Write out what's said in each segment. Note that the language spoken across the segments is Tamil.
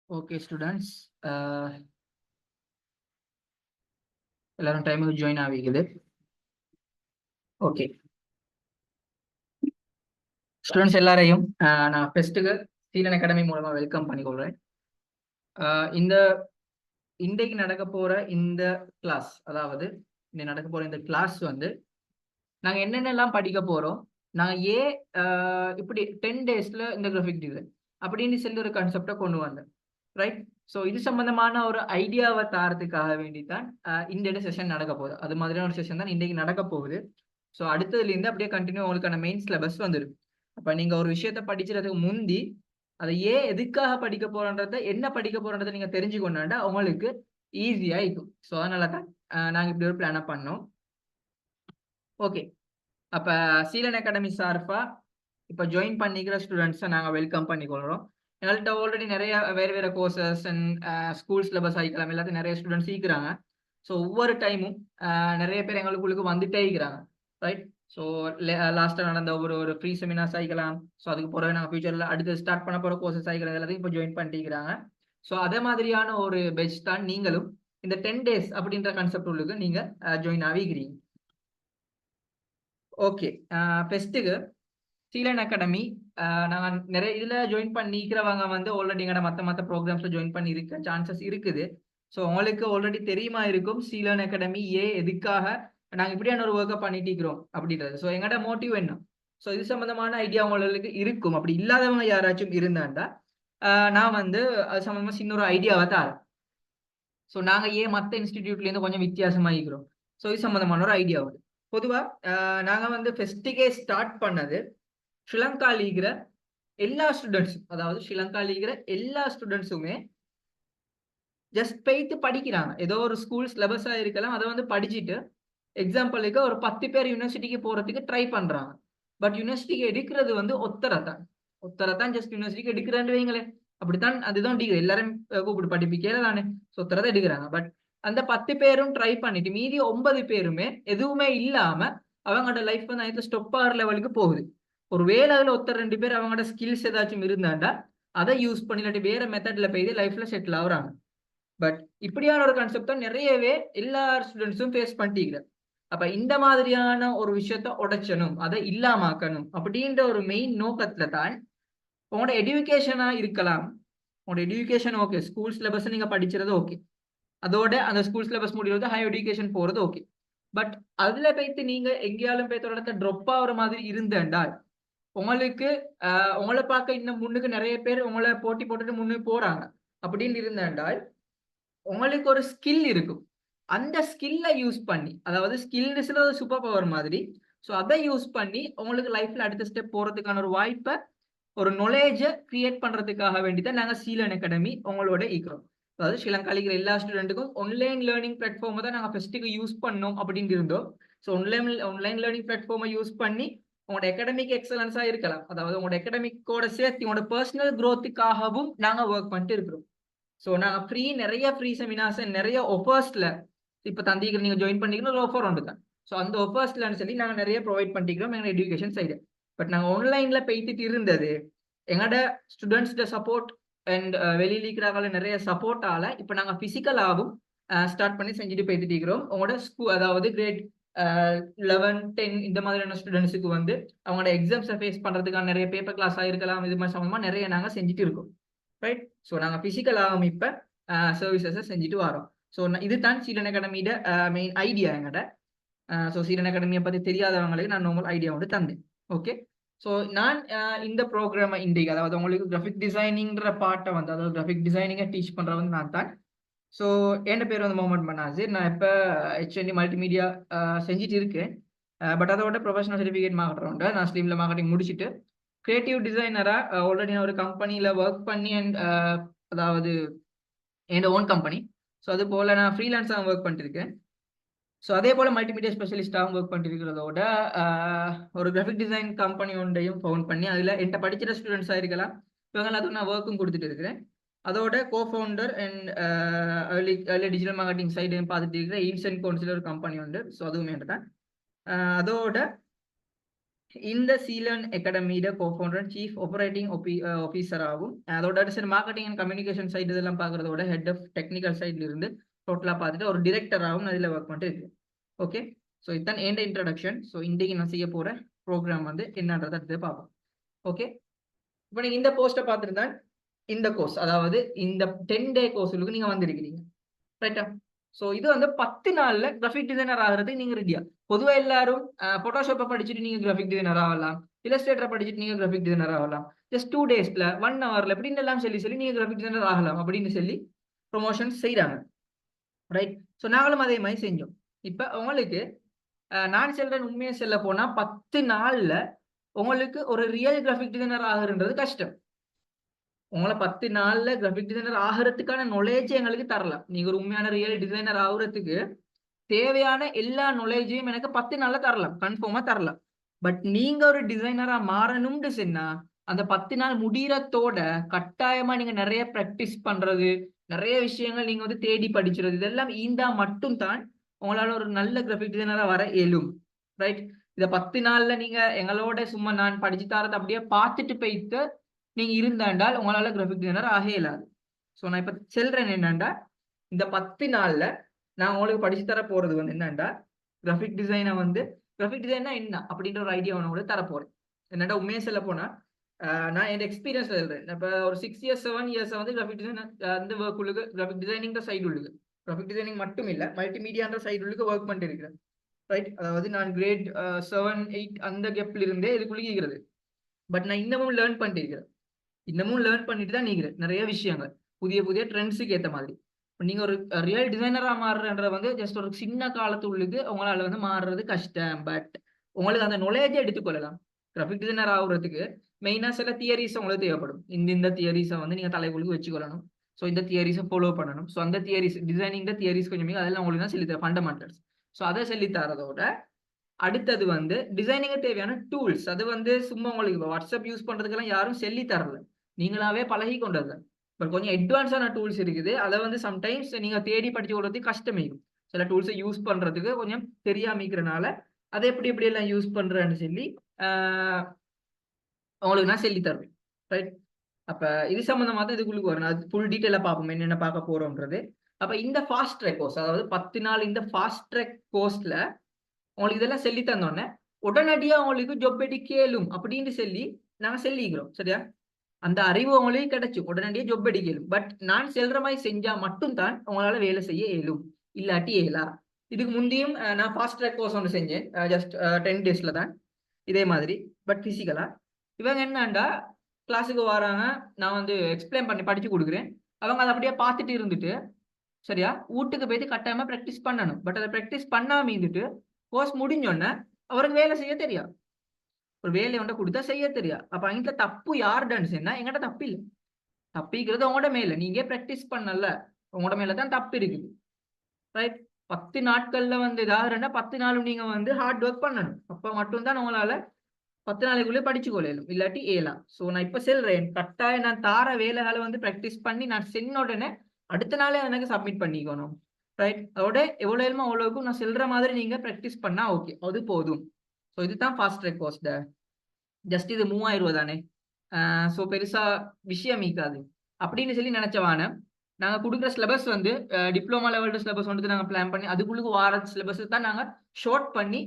Okay, students. எல்லாரும் டைமுக்கு ஜாயின் ஆகிக்குது. ஓகே ஸ்டூடெண்ட்ஸ் எல்லாரையும் நான் ஃபெஸ்ட்டுக்கு சீலன் அகாடமி மூலமா வெல்கம் பண்ணிக்கொள்கிறேன். இந்த இன்றைக்கு நடக்க போற இந்த கிளாஸ், அதாவது இன்னைக்கு நடக்க போற இந்த கிளாஸ் வந்து நாங்க என்னென்னலாம் படிக்க போறோம், நாங்க ஏன் இப்படி 10 டேஸ்ல இந்த கிராஃபிக் டிசைன் அப்படின்னு சொல்லி ஒரு கான்செப்டை கொண்டு வந்தேன். ரைட். ஸோ இது சம்பந்தமான ஒரு ஐடியாவை தாரத்துக்காக வேண்டித்தான் இந்த செஷன் நடக்க போகுது. அது மாதிரியான ஒரு செஷன் தான் இன்றைக்கு நடக்க போகுது. ஸோ அடுத்ததுலேருந்து அப்படியே கண்டினியூ உங்களுக்கான மெயின் சிலபஸ் வந்துடும். அப்போ நீங்கள் ஒரு விஷயத்த படிக்கிறதுக்கு முந்தி அதை ஏன் எதுக்காக படிக்க போறன்றத, என்ன படிக்க போறன்றதை நீங்கள் தெரிஞ்சுக்கொண்டாண்டா உங்களுக்கு ஈஸியாக இருக்கும். ஸோ அதனால தான் நாங்கள் இப்படி ஒரு பிளானை பண்ணோம். ஓகே, அப்போ சீலன் அகாடமி சார்பா இப்போ ஜாயின் பண்ணிக்கிற ஸ்டூடெண்ட்ஸை நாங்கள் வெல்கம் பண்ணிக்கொள்கிறோம். எங்கள்கிட்ட ஆல்ரெடி நிறைய வேறு வேறு கோர்சஸ் அண்ட் ஸ்கூல் சிலபஸ் ஆகிக்கலாம் எல்லாத்தையும் நிறைய ஸ்டூடெண்ட்ஸ் இருக்கிறாங்க. ஸோ ஒவ்வொரு டைமும் நிறைய பேர் எங்களுக்குள்ளுக்கு வந்துட்டே இருக்கிறாங்க. ரைட். ஸோ லாஸ்ட்டாக நடந்த ஒரு ஃப்ரீ செமினார்ஸ் ஆகிக்கலாம். ஸோ அதுக்கு பிறகு நாங்கள் ஃபியூச்சரில் அடுத்து ஸ்டார்ட் பண்ண போகிற கோர்சஸ் ஆகிக்கலாம் எல்லாத்தையும் இப்போ ஜாயின் பண்ணிக்கிறாங்க. ஸோ அதே மாதிரியான ஒரு பெட்ச் தான் நீங்களும் இந்த 10 டேஸ் அப்படின்ற கான்செப்ட் உள்ளுக்கு நீங்கள் ஜாயின் ஆகிக்கிறீங்க. ஓகே, ஃபெஸ்ட்டுக்கு சீலன் அகாடமி நாங்கள் நிறைய இதில் ஜாயின் பண்ணிக்கிறவங்க வந்து ஆல்ரெடி எங்கள்ட மற்ற ப்ரோக்ராம்ஸில் ஜாயின் பண்ணி இருக்க சான்சஸ் இருக்குது. ஸோ உங்களுக்கு ஆல்ரெடி தெரியுமா இருக்கும் சீலன் அகாடமி எதுக்காக நாங்கள் இப்படியான ஒரு ஒர்க்கை பண்ணிட்டு இருக்கிறோம் அப்படின்றது. ஸோ எங்கள்ட மோட்டிவ் என்ன, ஸோ இது சம்மந்தமான ஐடியா உங்களுக்கு இருக்கும். அப்படி இல்லாதவங்க யாராச்சும் இருந்தாண்டா நான் வந்து அது சம்மந்தமாக சின்ன ஒரு ஐடியாவை தரேன். ஸோ நாங்கள் ஏன் மற்ற இன்ஸ்டிடியூட்லேருந்து கொஞ்சம் வித்தியாசமாக இருக்கிறோம், ஸோ இது சம்மந்தமான ஒரு ஐடியா வந்து பொதுவாக நாங்கள் வந்து ஃபெஸ்ட்டுக்கே ஸ்டார்ட் பண்ணது ஸ்ரீலங்கா லீகிற எல்லா ஸ்டூடெண்ட்ஸும், அதாவது ஸ்ரீலங்கா லீகிற எல்லா ஸ்டூடெண்ட்ஸுமே ஜஸ்ட் போயிட்டு படிக்கிறாங்க. ஏதோ ஒரு ஸ்கூல் சிலபஸாக இருக்கலாம், அதை வந்து படிச்சுட்டு எக்ஸாம்பிளுக்கு ஒரு 10 பேர் யூனிவர்சிட்டிக்கு போகிறதுக்கு ட்ரை பண்ணுறாங்க. பட் யூனிவர்சிட்டிக்கு எடுக்கிறது வந்து ஒத்தரை தான் ஜஸ்ட் யூனிவர்சிட்டிக்கு எடுக்கிறான்னு வைங்களேன். அப்படித்தான், அதுதான் டிகிரி எல்லாரும் கூப்பிட்டு படிப்பிக்கல தானே. ஸோ ஒத்தரை தான் எடுக்கிறாங்க. பட் அந்த 10 பேரும் ட்ரை பண்ணிட்டு மீதி 9 பேருமே எதுவுமே இல்லாம அவங்களோட லைஃப் வந்து அதுக்கு ஸ்டொப் ஆகிற லெவலுக்கு போகுது. ஒரு வேலையில் ஒருத்தர் 2 பேர் அவங்களோட ஸ்கில்ஸ் ஏதாச்சும் இருந்தாண்டா அதை யூஸ் பண்ணி இல்லாட்டி வேற மெத்தட்ல போய் லைஃப்ல செட்டில் ஆகுறாங்க. பட் இப்படியான ஒரு கான்செப்ட் தான் நிறையவே எல்லா ஸ்டூடெண்ட்ஸும் ஃபேஸ் பண்ணிட்டு. அப்ப இந்த மாதிரியான ஒரு விஷயத்த உடைச்சணும், அதை இல்லாமக்கணும் அப்படின்ற ஒரு மெயின் நோக்கத்துல தான் உங்களோட எஜுகேஷனா இருக்கலாம். உங்களோட எஜுகேஷன் ஓகே, ஸ்கூல் சிலபஸ் நீங்க படிக்கிறது ஓகே, அதோட அந்த ஸ்கூல் சிலபஸ் முடிவது ஹையர் எஜுகேஷன் போறது ஓகே. பட் அதுல போய்த்து நீங்க எங்கேயாலும் போய்த்த இடத்த ட்ராப் ஆகுற மாதிரி இருந்தேன்டால் உங்களுக்கு உங்களை பார்க்க இன்னும் முன்னுக்கு நிறைய பேர் உங்களை போட்டி போட்டுட்டு முன்னுக்கு போறாங்க அப்படின்னு இருந்தேன்டால் உங்களுக்கு ஒரு ஸ்கில் இருக்கும். அந்த ஸ்கில்லை யூஸ் பண்ணி, அதாவது ஸ்கில்ஸ்ல ஒரு சூப்பர் பவர் மாதிரி, ஸோ அதை யூஸ் பண்ணி உங்களுக்கு லைஃப்ல அடுத்த ஸ்டெப் போறதுக்கான ஒரு வாய்ப்பை, ஒரு நாலேஜை கிரியேட் பண்றதுக்காக வேண்டிதான் நாங்கள் சீலன் அகாடமி உங்களோட இருக்கிறோம். அதாவது ஸ்ரீலங்கா இருக்கிற எல்லா ஸ்டூடெண்ட்டுக்கும் ஆன்லைன் லேர்னிங் பிளாட்ஃபார்மை தான் நாங்கள் ஃபர்ஸ்ட்டுக்கு யூஸ் பண்ணோம் அப்படின்னு இருந்தோம். ஸோ ஆன்லைன் லேர்னிங் பிளாட்ஃபார்மை யூஸ் பண்ணி உங்களோட அகாடமிக் எக்ஸலன்ஸாக இருக்கலாம், அதாவது உங்களோட அகாடமிக்கோட சேர்த்து உங்களோட பர்சனல் க்ரோத்துக்காகவும் நாங்கள் ஒர்க் பண்ணிட்டு இருக்கிறோம். ஸோ நாங்கள் நிறைய ஃப்ரீ செமினார்ஸ் நிறைய ஆஃபர்ஸ்ல இப்போ தந்திக்கிற நீங்கள் ஜாயின் பண்ணிக்கணும், ஒரு ஆஃபர் ஒன்று தான். ஸோ அந்த ஆஃபர்ஸ்லன்னு சொல்லி நாங்கள் நிறைய ப்ரொவைட் பண்ணிக்கிறோம் எங்களோட எஜுகேஷன் சைடு. பட் நாங்கள் ஆன்லைன்ல போய்த்துட்டு இருந்தது எங்களோட ஸ்டூடெண்ட்ஸ்ட சப்போர்ட் அண்ட் வெளியில் இருக்கிறாங்கள நிறைய சப்போர்ட்டால இப்போ நாங்கள் ஃபிசிக்கலாகவும் ஸ்டார்ட் பண்ணி செஞ்சுட்டு போய்த்துட்டு இருக்கிறோம். உங்களோட அதாவது கிரேட் 11, 10 இந்த மாதிரியான ஸ்டூடெண்ட்ஸுக்கு வந்து அவங்களோட எக்ஸாம்ஸை ஃபேஸ் பண்ணுறதுக்கான நிறைய பேப்பர் கிளாஸ் ஆகிருக்கலாம், இது மாதிரி சம்பந்தமாக நிறைய நாங்கள் செஞ்சுட்டு இருக்கோம். ரைட். ஸோ நாங்கள் ஃபிசிக்கலாகவும் இப்போ சர்வீசஸை செஞ்சுட்டு வரோம். ஸோ இதுதான் சீலன் அகாடமியோட மெயின் ஐடியா எங்கள்கிட்ட. ஸோ சீலன் அகாடமியை பற்றி தெரியாதவங்களுக்கு நான் நார்மல் ஐடியா வந்து தந்தேன். ஓகே. ஸோ நான் இந்த ப்ரோக்ராமை இன்றைக்கு, அதாவது உங்களுக்கு கிராஃபிக் டிசைனிங்கிற பார்ட்டை வந்து, அதாவது கிராஃபிக் டிசைனிங்கை டீச் பண்ணுற வந்து நான் தான். ஸோ என் பேர் வந்து முகமது மனாசிர். நான் இப்போ HND மல்டிமீடியா செஞ்சுட்டு இருக்கேன். பட் அதோட ப்ரொஃபஷனல் சர்டிஃபிகேட் மார்க்கெட் நான் ஸ்ட்ரீமில் மார்க்கெட்டிங் முடிச்சுட்டு கிரியேட்டிவ் டிசைனராக ஆல்ரெடி நான் ஒரு கம்பெனியில் ஒர்க் பண்ணி அண்ட் அதாவது என்னோட ஓன் கம்பெனி. ஸோ அது போல் நான் ஃப்ரீலான்ஸாக ஒர்க் பண்ணிருக்கேன். ஸோ அதே போல் மல்டிமீடியா ஸ்பெஷலிஸ்டாகவும் ஒர்க் பண்ணிருக்கிறதோட ஒரு கிராஃபிக் டிசைன் கம்பெனி ஒன்றையும் ஃபவுண்ட் பண்ணி அதில் என்கிட்ட படிக்கிற ஸ்டூடெண்ட்ஸாக இருக்கலாம், இவங்க எல்லாத்துக்கும் நான் ஒர்க்கும் கொடுத்துட்டு இருக்கிறேன். அதோட cofounder and early digital marketing சைடையும் பார்த்துட்டு இருக்கிற ஈவ்ஸ் அண்ட் கவுன்சில் ஒரு கம்பெனி உண்டு. ஸோ அதுவுமே தான். அதோட இந்த சீலன் அகாடமியோட கோஃபவுண்டர் சீஃப் ஆப்ரேட்டிங் ஆஃபீஸர் ஆகும். அதோட அடுத்த மார்க்கெட்டிங் அண்ட் கம்யூனிகேஷன் சைடு இதெல்லாம் பார்க்கறதோட ஹெட் ஆஃப் டெக்னிக்கல் சைட்ல இருந்து டோட்டலாக பார்த்துட்டு ஒரு டிரெக்டர் ஆகும் அதில் ஒர்க் பண்ணிட்டு இருக்கு. ஓகே, ஸோ இதுதான் எந்த இன்ட்ரடக்ஷன். ஸோ இன்றைக்கு நான் செய்ய போகிற ப்ரோக்ராம் வந்து என்னன்றதை அடுத்து பார்ப்போம். ஓகே, இப்போ நீங்கள் இந்த போஸ்ட்டை பார்த்துட்டு தான் இந்த கோர்ஸ், அதாவது இந்த 10 டே கோர்ஸுக்கு நீங்கள் வந்திருக்கிறீங்க. ரைட்டா? ஸோ இது வந்து 10 நாள்ல கிராஃபிக் டிசைனர் ஆகிறதுக்கு நீங்க ரெடியா? பொதுவாக எல்லாரும் போட்டோஷாப்பை படிச்சுட்டு நீங்க கிராஃபிக் டிசைனர் ஆகலாம், இல்லஸ்ட்ரேட்டரை படிச்சுட்டு நீங்க கிராஃபிக் டிசைனர் ஆகலாம், ஜஸ்ட் 2 டேஸ்ல 1 ஹவர்ல அப்படின்னு எல்லாம் சொல்லி நீங்க கிராஃபிக் டிசைனர் ஆகலாம் அப்படின்னு சொல்லி ப்ரொமோஷன் செய்யறாங்க. ரைட்? ஸோ நாங்களும் அதே மாதிரி செஞ்சோம். இப்போ உங்களுக்கு நான் சொல்றேன், உண்மையை சொல்ல போனா 10 நாள்ல உங்களுக்கு ஒரு ரியல் கிராஃபிக் டிசைனர் ஆகுறது கஷ்டம். உங்களை 10 நாள்ல கிராஃபிக் டிசைனர் ஆகிறதுக்கான நாலேஜ் எங்களுக்கு தரலாம். நீங்க ஒரு உண்மையான ரியல் டிசைனர் ஆகுறதுக்கு தேவையான எல்லா நாலேஜையும் எனக்கு 10 நாள்ல தரலாம், கன்ஃபார்மா தரலாம். பட் நீங்க ஒரு டிசைனரா மாறணும்னு சொன்னா அந்த 10 நாள் முடியறதோட கட்டாயமா நீங்க நிறைய பிராக்டிஸ் பண்றது, நிறைய விஷயங்கள் நீங்க வந்து தேடி படிச்சுறது, இதெல்லாம் ஈந்தா மட்டும் தான் உங்களால ஒரு நல்ல கிராஃபிக் டிசைனரா வர இயலும். ரைட்? இத 10 நாள்ல நீங்க எங்களோட சும்மா நான் படிச்சு தரது அப்படியே பார்த்துட்டு போயிட்டு நீங்க இருந்தாண்டால் உங்களால கிராஃபிக் டிசைனர் ஆக இயலாது. ஸோ நான் இப்ப சொல்றேன் என்னண்டா, இந்த 10 நாள்ல நான் உங்களுக்கு படிச்சு தர போறது வந்து என்னண்டா, கிராஃபிக் டிசைனை வந்து கிராஃபிக் டிசைனா என்ன அப்படின்ற ஒரு ஐடியா உங்களுக்கு தர போறேன். என்னடா உண்மையை சொல்ல போனா நான் என் எக்ஸ்பீரியன்ஸ் சொல்றேன். இப்போ ஒரு 6 இயர்ஸ் 7 இயர்ஸ் வந்து கிராஃபிக் டிசைன் அந்த ஒர்க் உள்ளுக்கு கிராஃபிக் டிசைனிங் சைடு உள்ளுக்கு, கிராஃபிக் டிசைனிங் மட்டும் இல்ல மல்டிமீடியான்ற சைடு உள்ளுக்கு ஒர்க் பண்ணிட்டு இருக்கிறேன். ரைட்? அதாவது நான் கிரேட் 7 8 அந்த கேப்ல இருந்தே இதுக்குள்ளே இருக்கிறது. பட் நான் இன்னமும் லேர்ன் பண்ணிட்டு இருக்கிறேன். இன்னமும் லேர்ன் பண்ணிட்டு தான் நீங்க நிறைய விஷயங்கள் புதிய புதிய ட்ரெண்ட்ஸுக்கு ஏற்ற மாதிரி. நீங்க ஒரு ரியல் டிசைனரா மாறுறன்ற வந்து ஜஸ்ட் ஒரு சின்ன காலத்துள்ளுக்கு உங்களால வந்து மாறுறது கஷ்டம். பட் உங்களுக்கு அந்த நாலேஜை எடுத்துக்கொள்ளலாம். கிராஃபிக் டிசைனர் ஆகுறதுக்கு மெயினா சில தியரிஸ் உங்களுக்கு தேவைப்படும். இந்த தியரிஸை வந்து நீங்க தலைக்குள்ளுக்கு வச்சுக்கொள்ளணும். ஸோ இந்த தியரிஸை ஃபாலோ பண்ணணும். ஸோ அந்த தியரிஸ் டிசைனிங் தியரிஸ் கொஞ்சம் அதெல்லாம் உங்களுக்கு தான் சொல்லித்தர ஃபண்டமெண்டல்ஸ். ஸோ அதை சொல்லித்தரதோட அடுத்தது வந்து டிசைனிங்கு தேவையான டூல்ஸ். அது வந்து சும்மா உங்களுக்கு வாட்ஸ்அப் யூஸ் பண்றதுக்கெல்லாம் யாரும் சொல்லி தரல, நீங்களாவே பழகி கொண்டது. பட் கொஞ்சம் அட்வான்ஸான டூல்ஸ் இருக்குது. அதை வந்து சம்டைம்ஸ் நீங்க தேடி படிச்சு கொடுறதுக்கு கஷ்டமேயும். சில டூல்ஸை யூஸ் பண்றதுக்கு கொஞ்சம் தெரியாமிக்கிறனால அதை எப்படி எப்படி எல்லாம் யூஸ் பண்றேன்னு சொல்லி உங்களுக்கு நான் சொல்லி தருவேன். ரைட்? அப்ப இது சம்பந்தமா தான் இதுக்குள்ளுக்கு வரணும். அது ஃபுல் டீட்டெயிலா பார்ப்போம் என்னென்ன பார்க்க போறோம்ன்றது. அப்ப இந்த ஃபாஸ்ட் ட்ராக் கோர்ஸ், அதாவது 10 நாள் இந்த ஃபாஸ்ட் ட்ராக் கோர்ஸ்ல உங்களுக்கு இதெல்லாம் சொல்லி தந்தோடனே உடனடியா உங்களுக்கு ஜாப் எடுக்கலும் அப்படின்னு சொல்லி நாங்க சொல்லிக்கிறோம். சரியா? அந்த அறிவு உங்களுக்கு கிடைச்சும் உடனடியே ஜாப் எடுக்கலும். பட் நான் செல்ற மாதிரி செஞ்சா மட்டும்தான் உங்களால வேலை செய்ய இயலும், இல்லாட்டி இயலா. இதுக்கு முந்தையும் நான் ஃபாஸ்ட் ட்ராக் கோர்ஸ் ஒன்று செஞ்சேன், ஜஸ்ட் 10 டேஸ்ல தான் இதே மாதிரி. பட் பிசிக்கலா இவங்க என்னண்டா கிளாஸுக்கு வராங்க, நான் வந்து எக்ஸ்பிளைன் பண்ணி படிச்சு கொடுக்குறேன், அவங்க அதை அப்படியே பார்த்துட்டு இருந்துட்டு சரியா வீட்டுக்கு போயிட்டு கட்டாயமா ப்ராக்டிஸ் பண்ணணும். பட் அதை ப்ராக்டிஸ் பண்ணாம இருந்துட்டு கோர்ஸ் முடிஞ்சோடனே அவருக்கு வேலை செய்ய தெரியாது, ஒரு வேலையை வந்து கொடுத்தா செய்ய தெரியாது. அப்ப அங்க தப்பு யாருடான்னு சொன்னா எங்கிட்ட தப்பு இல்லை, தப்பிக்கிறது உங்களோட மேல, நீங்க ப்ராக்டிஸ் பண்ணல உங்களோட மேல தான் தப்பு இருக்குது. ரைட்? 10 நாட்கள்ல வந்து ஏதாவது 10 நாளும் நீங்க வந்து ஹார்ட் ஒர்க் பண்ணணும். அப்ப மட்டும்தான் உங்களால 10 நாளைக்குள்ளே படிச்சு கொள்ளலும், இல்லாட்டி ஏலாம். ஸோ நான் இப்ப சொல்றேன், கட்டாயம் நான் தார வேலைகளை வந்து ப்ராக்டிஸ் பண்ணி நான் சென்ன உடனே அடுத்த நாளே எனக்கு சப்மிட் பண்ணிக்கணும். ரைட்? அதோட எவ்வளவு எழுமோ அவ்வளவுக்கும் நான் சொல்ற மாதிரி நீங்க ப்ராக்டிஸ் பண்ணா ஓகே, அது போதும். ஸோ இதுதான் ஃபாஸ்ட் ட்ராக் கோர்ஸ். ஜஸ்ட் இது 3000 ரூபா தானே, ஸோ பெருசா விஷயம் இருக்காது அப்படின்னு சொல்லி நினைச்சவான நாங்க கொடுக்குற சிலபஸ் வந்து டிப்ளமா லெவல் சிலபஸ் வந்து நாங்க பிளான் பண்ணி அதுக்குள்ளுக்கு வார சிலபஸ் தான் நாங்க ஷார்ட் பண்ணி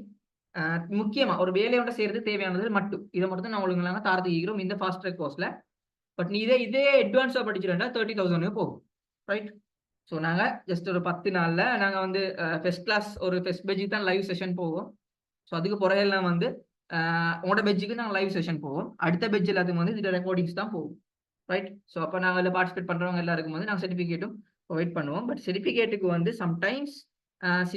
முக்கியமா ஒரு வேலையோட செய்யறது தேவையானது மட்டும் இதை மட்டும் நான் உங்களுக்கு நாங்க தாரத்துக்கிறோம் இந்த ஃபாஸ்ட் ட்ராக் கோர்ஸ்ல. பட் நீ இதே அட்வான்ஸா படிச்சிருந்தா 30,000 போகும். ரைட்? ஸோ நாங்க ஜஸ்ட் ஒரு 10 நாள்ல நாங்க வந்து ஃபர்ஸ்ட் கிளாஸ் ஒரு ஃபர்ஸ்ட் பெஜ்ஜுக்கு தான் லைவ் செஷன் போவோம். ஸோ அதுக்கு பிறகெல்லாம் வந்து உங்களோட பெஜ்ஜுக்கு நாங்கள் லைவ் செஷன் போவோம். அடுத்த பெஜ் எல்லாத்துக்கும் வந்து இதோட ரெக்கார்டிங்ஸ் தான் போகும். ரைட்? ஸோ அப்போ நாங்கள் அதில் பார்ட்டிசிபேட் பண்ணுறவங்க எல்லாருக்கும் வந்து நாங்கள் சர்டிஃபிகேட்டும் ப்ரொவைட் பண்ணுவோம். பட் சர்டிஃபிகேட்டுக்கு வந்து சம்டைம்ஸ்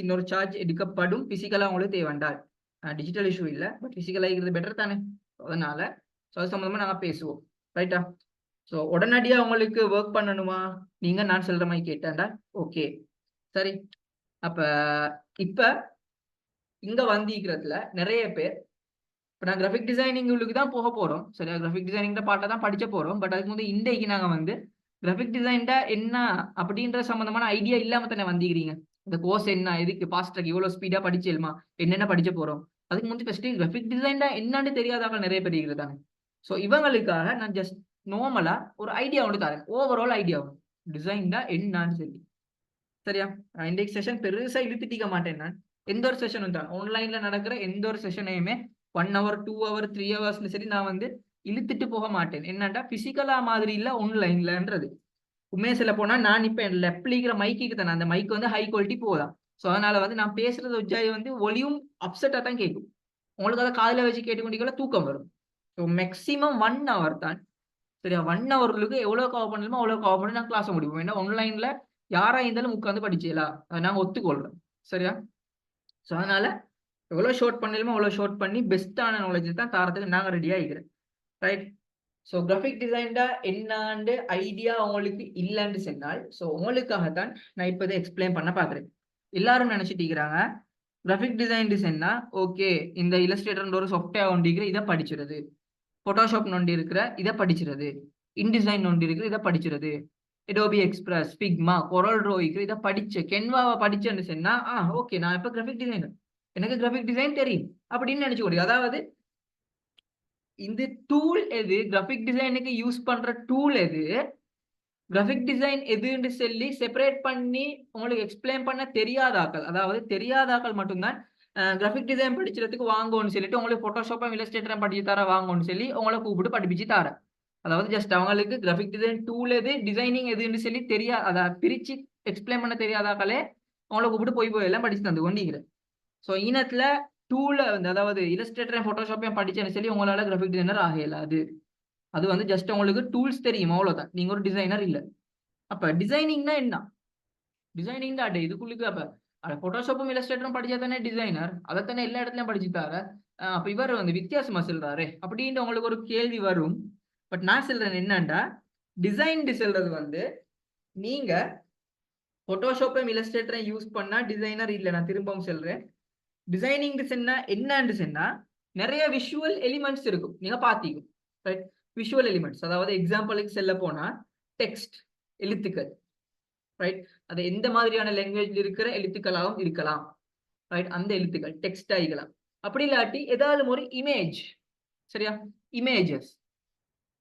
இன்னொரு சார்ஜ் எடுக்கப்படும். பிசிக்கலாக உங்களுக்கு தேவைண்டால், டிஜிட்டல் இஷ்யூ இல்லை, பட் பிசிக்கலாக இருக்கிறது பெட்டர் தானே. அதனால ஸோ அது சம்மந்தமாக நாங்கள் பேசுவோம். ரைட்டா? ஸோ உடனடியாக உங்களுக்கு ஒர்க் பண்ணணுமா நீங்க நான் சொல்ற மாதிரி கேட்டேன்டா ஓகே சரி. அப்ப இப்ப இங்க வந்திருக்கிறதுல நிறைய பேர் இப்போ நான் கிராஃபிக் டிசைனிங் உள்ளுக்கு தான் போக போறோம். சரியா? கிராஃபிக் டிசைனிங் பாட்டை தான் படிச்ச போறோம். பட் அதுக்கு வந்து இன்றைக்கு நாங்க வந்து கிராஃபிக் டிசைன்டா என்ன அப்படின்ற சம்பந்தமான ஐடியா இல்லாம தானே வந்திருக்கிறீங்க. இந்த கோர்ஸ் என்ன, எதுக்கு ஃபாஸ்ட் ட்ராக் இவ்வளவு ஸ்பீடா படிச்சேலுமா, என்னென்ன படிச்ச போறோம், அதுக்கு முந்தைய ஃபர்ஸ்ட் கிராஃபிக் டிசைன் என்னன்னு தெரியாதவங்க நிறைய பேர் இருக்கிறாங்க. ஸோ இவங்களுக்காக நான் ஜஸ்ட் நார்மலா ஒரு ஐடியா ஒன்று தரேன், ஓவரால் ஐடியா ஒன்று டிசைன் தான் என்னன்னு சொல்லி. சரியா? இன்றைக்கு செஷன் பெருசா இழுத்துட்டிக்க மாட்டேன். நான் எந்த ஒரு செஷனும் தான் ஆன்லைன்ல நடக்கிற எந்த ஒரு செஷனையுமே 1 hour 2 hour 3 hours சரி நான் வந்து இழுத்துட்டு போக மாட்டேன். என்னண்டா பிசிக்கலா மாதிரி இல்ல ஆன்லைன்லன்றது. உண்மையை சொல்ல போனா நான் இப்ப லெப்லிக்கிற மைக்கு தானே, அந்த மைக் வந்து ஹை குவாலிட்டி போதான். ஸோ அதனால வந்து நான் பேசுறது வச்சாய் வந்து ஒலியும் அப்செட்டா தான் கேட்கும். உங்களுக்கு அதை காதில் வச்சு கேட்டுக்கொண்டிக்கல தூக்கம் வரும். ஸோ மேக்ஸிமம் 1 hour தான். சரியா? 1 hourக்கு எவ்வளவு கவர் பண்ணணுமோ அவ்வளவு கவர் பண்ணி நான் கிளாஸ் முடிப்போம். ஏன்னா ஆன்லைன்ல யாரா இருந்தாலும் உட்காந்து படிச்சீங்களா, அதை நாங்க ஒத்துக்கொள்றோம். சரியா? ஸோ அதனால எவ்வளவு ஷார்ட் பண்ணலுமோ அவ்வளவு ஷார்ட் பண்ணி பெஸ்டான நாலேஜ் தான் தாரத்துக்கு நாங்க ரெடியா இருக்கிறேன். ரைட்? ஸோ கிராஃபிக் டிசைன்டா என்னாண்டு ஐடியா உங்களுக்கு இல்லைன்னு சொன்னால், ஸோ உங்களுக்காகத்தான் நான் இப்போதை எக்ஸ்பிளைன் பண்ண பார்க்குறேன். எல்லாரும் நினைச்சிட்டு இருக்கிறாங்க கிராஃபிக் டிசைன்னா ஓகே இந்த இல்லஸ்ட்ரேட்டர் ஒரு சாஃப்ட்வேர் ஒன்று இருக்கிற இதை படிச்சுறது, போட்டோஷாப் நோண்டி இருக்கிற இதை படிச்சுறது, இன்டிசைன் நோண்டி இருக்கிற இதை படிச்சுறது, எடோபி எக்ஸ்பிரஸ், ஃபிக்மா, கொரல் ட்ரோ இருக்கிற இதை படிச்சு கென்வாவை படிச்சேன்னு சொன்னா ஓகே நான் இப்போ கிராஃபிக் டிசைனர், எனக்கு கிராஃபிக் டிசைன் தெரியும் அப்படின்னு நினைச்சு கொடுங்க. அதாவது இந்த டூல் எது, கிராஃபிக் டிசைனுக்கு யூஸ் பண்ற டூல் எது, கிராஃபிக் டிசைன் எதுன்னு சொல்லி செப்பரேட் பண்ணி உங்களுக்கு எக்ஸ்பிளைன் பண்ண தெரியாதாக்கள், அதாவது தெரியாதாக்கள் மட்டும்தான் கிராஃபிக் டிசைன் படிக்கிறதுக்கு வாங்கன்னு சொல்லிட்டு உங்களுக்கு போட்டோஷாப்பும் இல்லஸ்ட்ரேட்டரும் படிச்சு தர வாங்கன்னு சொல்லி உங்களை கூப்பிட்டு படிப்பிச்சு தர. அதாவது ஜஸ்ட் அவங்களுக்கு கிராஃபிக் டிசைன் டூல் எது, டிசைனிங் எதுன்னு சொல்லி அதை பிரிச்சு எக்ஸ்பிளைன் பண்ண தெரியாதாக்களே உங்களை கூப்பிட்டு போய் எல்லாம் படிச்சு தந்து கொண்டிருக்கிறேன். ஸோ இனத்துல டூல வந்து அதாவது இல்லஸ்ட்ரேட்டரையும் போட்டோஷாப்பையும் படிச்சேன்னு சொல்லி உங்களால கிராஃபிக் டிசைனர் ஆக இயலாது. அது வந்து ஜஸ்ட் உங்களுக்கு டூல்ஸ் தெரியும் அவ்வளவுதான், நீங்க ஒரு டிசைனர் இல்ல. அப்ப டிசைனிங்னா என்ன? டிசைனிங் தான் இதுக்குள்ளுக்கு அப்ப போட்டோஷாப்பும் இல்லஸ்ட்ரேட்டரும் படிச்சா தானே டிசைனர், அதைத்தானே எல்லா இடத்துலயும் படிச்சுட்டாரு. அப்ப இவர் வந்து வித்தியாசமா சொல்றாரு அப்படின்ட்டு உங்களுக்கு ஒரு கேள்வி வரும். பட் நான் சொல்றேன் என்னண்டா, டிசைன் சொல்றது வந்து நீங்க போட்டோஷாப்பையும் இல்லஸ்ட்ரேட்டரையும் யூஸ் பண்ணா டிசைனர் இல்ல. நான் திரும்பவும் சொல்றேன், டிசைனிங் டிசைன்னா என்னன்னு சொன்னா நிறைய விஷுவல் எலிமெண்ட்ஸ் இருக்கும், நீங்க பாத்தீங்க. ரைட்? விஷுவல் எலிமெண்ட்ஸ் அதாவது எக்ஸாம்பிளுக்கு செல்ல போனா டெக்ஸ்ட், எழுத்துக்கள். ரைட்? அது எந்த மாதிரியான லாங்குவேஜ்ல இருக்கிற எழுத்துக்களாகவும் இருக்கலாம். ரைட்? அந்த எழுத்துக்கள் டெக்ஸ்ட் ஆகிக்கலாம். அப்படி இல்லாட்டி ஏதாவது ஒரு இமேஜ். சரியா? இமேஜஸ்,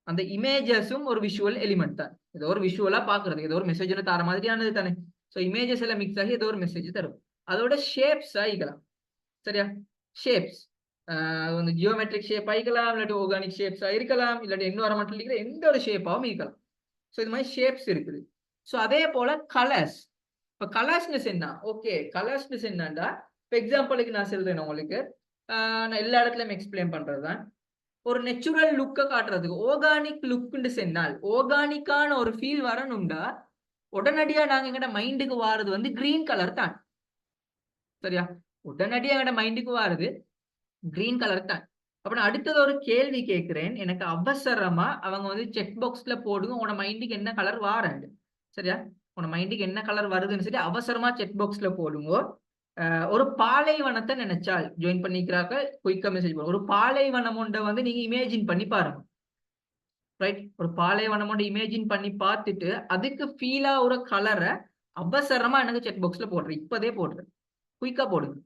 அந்த இமேஜஸும் ஒரு விஷுவல் எலிமெண்ட் தான். ஏதோ ஒரு விஷுவலா பாக்குறது, ஏதோ ஒரு மெசேஜ் தர மாதிரியானது தானே. ஸோ இமேஜஸ் எல்லாம் மிக்ஸ் ஆகி ஏதோ ஒரு மெசேஜ் தரும். அதோட ஷேப்ஸ் ஆகிக்கலாம். சரியா? ஷேப்ஸ் வந்து ஜியோமெட்ரிக் ஷேப் ஆகிக்கலாம், இல்லாட்டி ஆர்கானிக் ஷேப்ஸா இருக்கலாம், இல்லாட்டி என்விரான்மெண்டல் இருக்கிற எந்த ஒரு ஷேப்பாகவும் இருக்கலாம். ஸோ இது மாதிரி ஷேப்ஸ் இருக்குது. ஸோ அதே போல கலர்ஸ். இப்போ கலர்ஸ்னஸ் என்ன? ஓகே கலர்ஸ்னஸ் என்னண்டா, இப்போ எக்ஸாம்பிளுக்கு நான் சொல்றேன் உங்களுக்கு, நான் எல்லா இடத்துலயும் எக்ஸ்பிளைன் பண்றதுதான். ஒரு நெச்சுரல் லுக்கை காட்டுறதுக்கு ஆர்கானிக் லுக்னு சொன்னால், ஆர்கானிக்கான ஒரு ஃபீல் வரணும்டா உடனடியா நாங்க எங்கட மைண்டுக்கு வாரது வந்து கிரீன் கலர் தான். சரியா? உடனடியா எங்கட மைண்டுக்கு வாரது கிரீன் கலர் தான். அப்ப நான் அடுத்தது ஒரு கேள்வி கேட்கிறேன், எனக்கு அவசரமா அவங்க வந்து செக் பாக்ஸ்ல போடுங்க உன மைண்டுக்கு என்ன கலர் வாரண்டு. சரியா? உன மைண்டுக்கு என்ன கலர் வருதுன்னு சொல்லி அவசரமா செக் பாக்ஸ்ல போடுங்க. ஒரு பாலைவனத்தை நினைச்சால் ஜாயின் பண்ணிக்கிறாக்க குயிக்கா மெசேஜ் போடும். ஒரு பாலைவனம் ஒன்றை வந்து நீங்க இமேஜின் பண்ணி பாருங்க. ரைட்? ஒரு பாலைவனம் ஒன்றை இமேஜின் பண்ணி பார்த்துட்டு அதுக்கு ஃபீலா ஒரு கலரை அவசரமா எனக்கு செக் பாக்ஸ்ல போடுறேன், இப்பதே போடுறேன், குயிக்கா போடுங்க.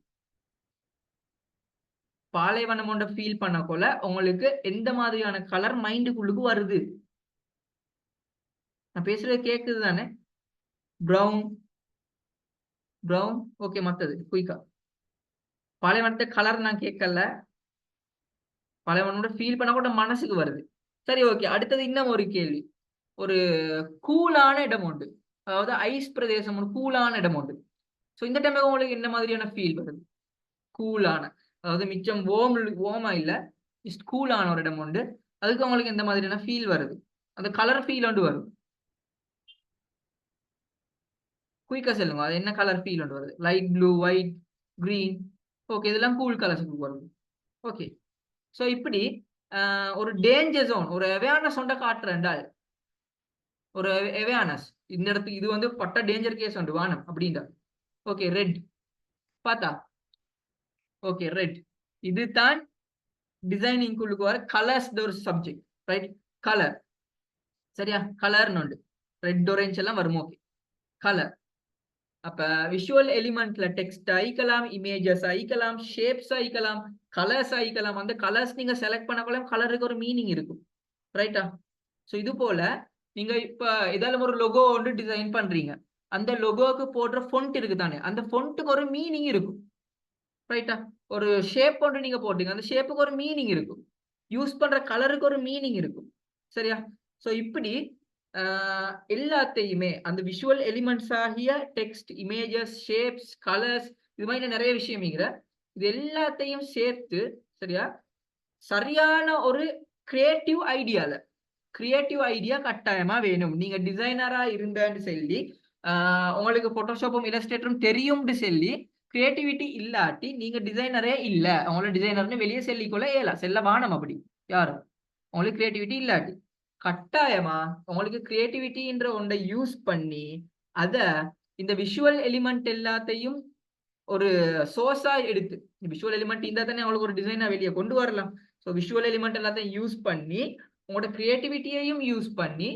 பாலைவனம் ஒன்றை ஃபீல் பண்ண போல உங்களுக்கு எந்த மாதிரியான கலர் மைண்டுக்குள்ளுக்கு வருது? நான் பேசுறது கேக்குது தானே? Brown, brown. ஓகே, மத்தது குயிக்கா. பாலைவனத்தை கலர் நான் கேட்கல, பாலைவனோட ஃபீல் பண்ண கூட மனசுக்கு வருது. சரி, ஓகே. அடுத்தது இன்னும் ஒரு கேள்வி. ஒரு கூலான இடம் உண்டு, அதாவது ஐஸ் பிரதேசம், ஒரு கூலான இடம் உண்டு. ஸோ இந்த டைம்ல உங்களுக்கு என்ன மாதிரியான ஃபீல் வருது? கூலான, அதாவது மிச்சம் ஓமா இல்ல, ஜஸ்ட் கூலான ஒரு இடம் உண்டு, அதுக்கு உங்களுக்கு எந்த மாதிரியான ஃபீல் வருது? அந்த கலர் ஃபீல் ஒன்று வரும். குயிக்கா சொல்லுங்க, அது என்ன கலர் ஃபீல் ஒன்று வருது? Light blue, white, green. Okay, இதெல்லாம் கூல் கலர்ஸுக்கு வரும். ஓகே. ஸோ இப்படி ஒரு டேஞ்சர் ஜோன், ஒரு அவேர்னஸ் ஒன்றை காட்டுறேன்டால், ஒரு அவேர்னஸ் இந்த இடத்துக்கு இது வந்து பட்ட டேஞ்சர் கேஸ் உண்டு வானம் அப்படின்டா. ஓகே, ரெட் பார்த்தா. Okay, red. இதுதான் டிசைனிங் குள்ளுக்கு வர கலர்ஸ் ஒரு சப்ஜெக்ட். ரைட்? கலர். சரியா? கலர்னு உண்டு, ரெட் ஆரஞ்சு எல்லாம் வரும். Okay, colour. அப்ப விஷுவல் எலிமெண்ட்ல டெக்ஸ்ட் ஆயிக்கலாம், இமேஜஸ் ஆயிக்கலாம், ஷேப்ஸ் ஆயிக்கலாம், கலர்ஸ் ஆயிக்கலாம். அந்த கலர்ஸ் நீங்க செலக்ட் பண்ணக்குள்ள கலருக்கு ஒரு மீனிங் இருக்கும். ரைட்டா? ஸோ இது போல நீங்க இப்ப ஏதாவது ஒரு லொகோ வந்து டிசைன் பண்றீங்க. அந்த லொகோக்கு போடுற ஃபொண்ட் இருக்கு தானே, அந்த ஃபொண்ட்டுக்கு ஒரு மீனிங் இருக்கும். ரைட்டா? ஒரு ஷேப் ஒன்று நீங்க போட்டீங்க. அந்த ஷேப்புக்கு ஒரு மீனிங் இருக்கும். யூஸ் பண்ற கலருக்கு ஒரு மீனிங் இருக்கும். சரியா? ஸோ இப்படி எல்லாத்தையுமே அந்த விஷுவல் எலிமெண்ட்ஸ் ஆகிய டெக்ஸ்ட், இமேஜஸ், ஷேப்ஸ், கலர்ஸ் இது மாதிரி நிறைய விஷயம் இருக்கு. இது எல்லாத்தையும் சேர்த்து சரியா சரியான ஒரு கிரியேட்டிவ் ஐடியா கட்டாயமா வேணும். நீங்க டிசைனரா இருந்தேன்னு சொல்லி உங்களுக்கு போட்டோஷாப்பும் இல்லஸ்ட்ரேட்டரும் தெரியும்னு சொல்லி கிரியேட்டிவிட்டி இல்லாட்டி நீங்க டிசைனரே இல்ல. உங்களோட டிசைனர்னு வெளியே செல்லிக்கொள்ள இயலா. செல்ல வானம் அப்படி யாரும். உங்களுக்கு கிரியேட்டிவிட்டி இல்லாட்டி கட்டாயமா உங்களுக்கு கிரியேட்டிவிட்டின்ற ஒன்றை யூஸ் பண்ணி அத இந்த விஷுவல் எலிமெண்ட் எல்லாத்தையும் ஒரு சோர்ஸா எடுத்து விஷுவல் எலிமெண்ட் இருந்தா தானே அவங்களுக்கு ஒரு டிசைனா வெளியே கொண்டு வரலாம். ஸோ விஷுவல் எலிமெண்ட் எல்லாத்தையும் யூஸ் பண்ணி உங்களோட கிரியேட்டிவிட்டியையும் யூஸ் பண்ணி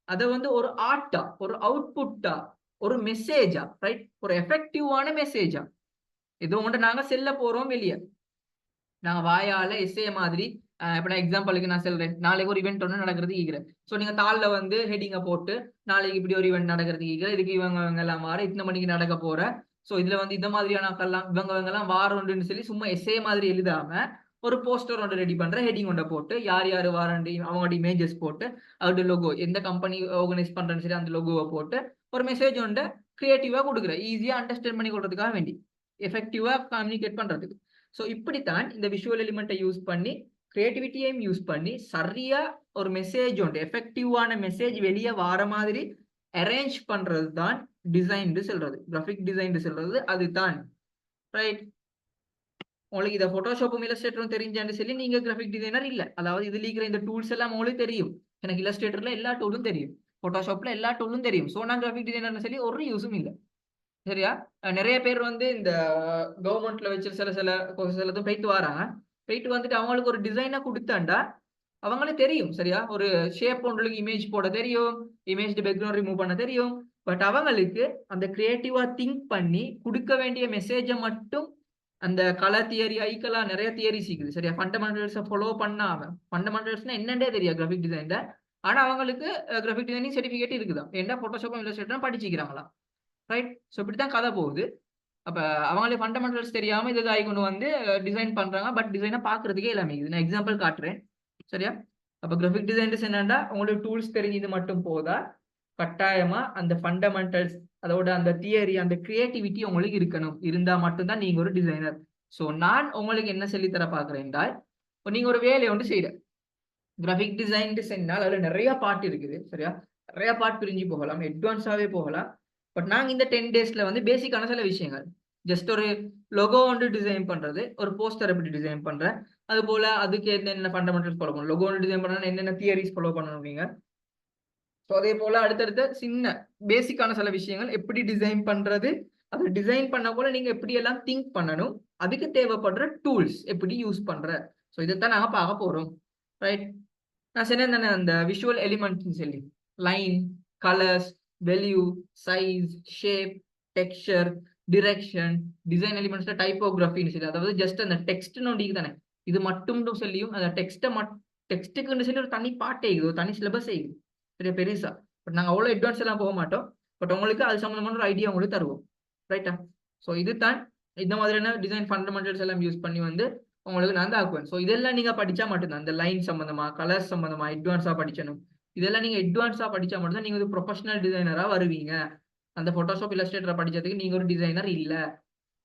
அதை வந்து ஒரு ஆர்ட்டா, ஒரு அவுட்புட்டா, ஒரு மெசேஜா, ரைட், ஒரு எஃபெக்டிவான மெசேஜா இது உங்கள்கிட்ட நாங்க செல்ல போறோம் வெளியே. நாங்க வாயால எஸ்ஏ மாதிரி இப்ப நான் எக்ஸாம்பிளுக்கு நான் சொல்றேன், நாளைக்கு ஒரு இவெண்ட் ஒன்று நடக்கிறது ஈகிறேன். ஸோ நீங்க தாளில் வந்து ஹெட்டிங்கை போட்டு நாளைக்கு இப்படி ஒரு இவெண்ட் நடக்கிறது ஈகிற, இதுக்கு இவங்க எல்லாம் வார இத்தனை மணிக்கு நடக்க போற, ஸோ இதுல வந்து இந்த மாதிரியான இவங்க எல்லாம் வாரண்டுன்னு சொல்லி சும்மா எஸ்ஏ மாதிரி எழுதாம ஒரு போஸ்டர் ஒன்று ரெடி பண்ற, ஹெட்டிங் ஒன்றை போட்டு யார் யார் வாரண்டி அவங்களோட இமேஜஸ் போட்டு அவருடைய லோகோ எந்த கம்பெனி ஆர்கனைஸ் பண்றேன்னு சொல்லி அந்த லோகோவை போட்டு ஒரு மெசேஜ் ஒன்று கிரியேட்டிவா கொடுக்குறேன், ஈஸியா அண்டர்ஸ்டாண்ட் பண்ணி கொடுறதுக்காக வேண்டி, எஃபெக்டிவா கம்யூனிகேட் பண்றதுக்கு. ஸோ இப்படித்தான் இந்த விஷுவல் எலிமெண்ட்டை யூஸ் பண்ணி கிரியேட்டிவிட்டியையும் யூஸ் பண்ணி சரியா ஒரு மெசேஜ் உண்டு, எஃபெக்டிவான மெசேஜ் வெளியே வர மாதிரி அரேஞ்ச் பண்றது தான் டிசைன் சொல்றது, கிராஃபிக் டிசைன் சொல்றது அதுதான். ரைட்? உங்களுக்கு இதை போட்டோஷாப்பும் இல்லஸ்ட்ரேட்டரும் தெரிஞ்சான்னு சொல்லி நீங்க கிராஃபிக் டிசைனர் இல்ல. அதாவது இதுல இருக்கிற இந்த டூல்ஸ் எல்லாம் உங்களுக்கு தெரியும். எனக்கு இல்லஸ்ட்ரேட்டர்ல எல்லா டூலும் தெரியும், போட்டோஷாப்ல எல்லா டூலும் தெரியும். ஸோ நான் கிராஃபிக் டிசைனர்னு சொல்லி ஒரு யூஸும் இல்லை. சரியா? நிறைய பேர் வந்து இந்த கவர்மெண்ட்ல வச்சு சிலதும் போயிட்டு வராங்க. போயிட்டு வந்துட்டு அவங்களுக்கு ஒரு டிசைனை கொடுத்தாண்டா அவங்களே தெரியும். சரியா? ஒரு ஷேப் ஒன்றுக்கு இமேஜ் போட தெரியும், இமேஜ் பேக்ரவுண்ட் ரிமூவ் பண்ண தெரியும். பட் அவங்களுக்கு அந்த கிரியேட்டிவா திங்க் பண்ணி கொடுக்க வேண்டிய மெசேஜை மட்டும் அந்த கலர் தியரி ஐக்கெல்லாம் நிறைய தியரிஸ் இருக்குது. சரியா? ஃபண்டமெண்டல்ஸை ஃபாலோ பண்ணாம, ஃபண்டமெண்டல்ஸ்னா என்னண்டே தெரியாது கிராஃபிக் டிசைன்ல. ஆனா அவங்களுக்கு கிராஃபிக் டிசைனிங் சர்டிஃபிகேட் இருக்குதான். ஏன்னா போட்டோஷாப்பும் இல்லஸ்ட்ரேட்டரும் படிச்சுக்கிறாங்களா. ரைட்? ஸோ இப்படித்தான் கதை போகுது. அப்ப அவங்களே ஃபண்டமெண்டல்ஸ் தெரியாம இது ஆகி கொண்டு வந்து டிசைன் பண்றாங்க. பட் டிசைனை பாக்குறதுக்கே எல்லாமே இது நான் எக்ஸாம்பிள் காட்டுறேன். சரியா? அப்ப கிராஃபிக் டிசைன்ஸ் என்னன்னா உங்களுக்கு டூல்ஸ் தெரிஞ்சது மட்டும் போதா, கட்டாயமா அந்த ஃபண்டமெண்டல்ஸ் அதோட அந்த தியரி அந்த கிரியேட்டிவிட்டி உங்களுக்கு இருக்கணும். இருந்தா மட்டும்தான் நீங்க ஒரு டிசைனர். ஸோ நான் உங்களுக்கு என்ன சொல்லி தர பாக்குறேன் என்றால், நீங்க ஒரு வேலையை ஒன்று செய்யற கிராஃபிக் டிசைன் சொன்னால் அதுல நிறைய பார்ட் இருக்குது. சரியா? நிறைய பார்ட் பிரிஞ்சு போகலாம், அட்வான்ஸாவே போகலாம். பட் நாங்க இந்த 10 டேஸ்ல வந்து பேசிக்கான சில விஷயங்கள், ஜஸ்ட் ஒரு லொகோ வந்து டிசைன் பண்றது, ஒரு போஸ்டர் எப்படி டிசைன் பண்றேன், அது போல அதுக்கு என்னென்ன ஃபண்டமெண்டல்ஸ் ஃபாலோ பண்ணணும், லொகோ டிசைன் பண்ணா என்னென்ன தியரிஸ் ஃபாலோ பண்ணணும் நீங்க. ஸோ அதே போல அடுத்தடுத்த சின்ன பேசிக்கான சில விஷயங்கள் எப்படி டிசைன் பண்றது, அதை டிசைன் பண்ண போல நீங்க எப்படி எல்லாம் திங்க் பண்ணணும், அதுக்கு தேவைப்படுற டூல்ஸ் எப்படி யூஸ் பண்ற. ஸோ இதைத்தான் நாங்க பார்க்க போறோம். ரைட்? நான் சொன்னேன் தானே அந்த விஷுவல் எலிமெண்ட்ஸ் சொல்லி line, colours, value, size, shape, texture, direction, design எலிமெண்ட்ஸ்ல டைப்போகிராஃபின்னு சொல்லி, அதாவது ஜஸ்ட் அந்த டெக்ஸ்ட் நோண்டிக்கு தானே இது மட்டும் சொல்லியும் அந்த டெக்ஸ்ட்டுக்குன்னு சொல்லி ஒரு தனி பாட்டே இருக்குது, ஒரு தனி சிலபஸ் இருக்குது பெரிய பெருசா. பட் நாங்கள் அவ்வளோ அட்வான்ஸ் எல்லாம் போக மாட்டோம். பட் உங்களுக்கு அது சம்மந்தமான ஒரு ஐடியா உங்களுக்கு தருவோம். ரைட்டா? ஸோ இதுதான் இந்த மாதிரியான டிசைன் ஃபண்டமெண்டல்ஸ் எல்லாம் யூஸ் பண்ணி வந்து உங்களுக்கு நான் தான் ஆக்குவேன். ஸோ இதெல்லாம் நீங்க படிச்சா மட்டும்தான் இந்த லைன் சம்பந்தமா, கலர் சம்பந்தமா அட்வான்ஸா படிக்கணும். இதெல்லாம் நீங்க அட்வான்ஸா படிச்சா மட்டும்தான் நீங்க ஒரு ப்ரொஃபஷனல் டிசைனரா வருவீங்க. அந்த போட்டோஷாப் இல்லஸ்ட்ரேட்டரை படிச்சதுக்கு நீங்க ஒரு டிசைனர் இல்ல.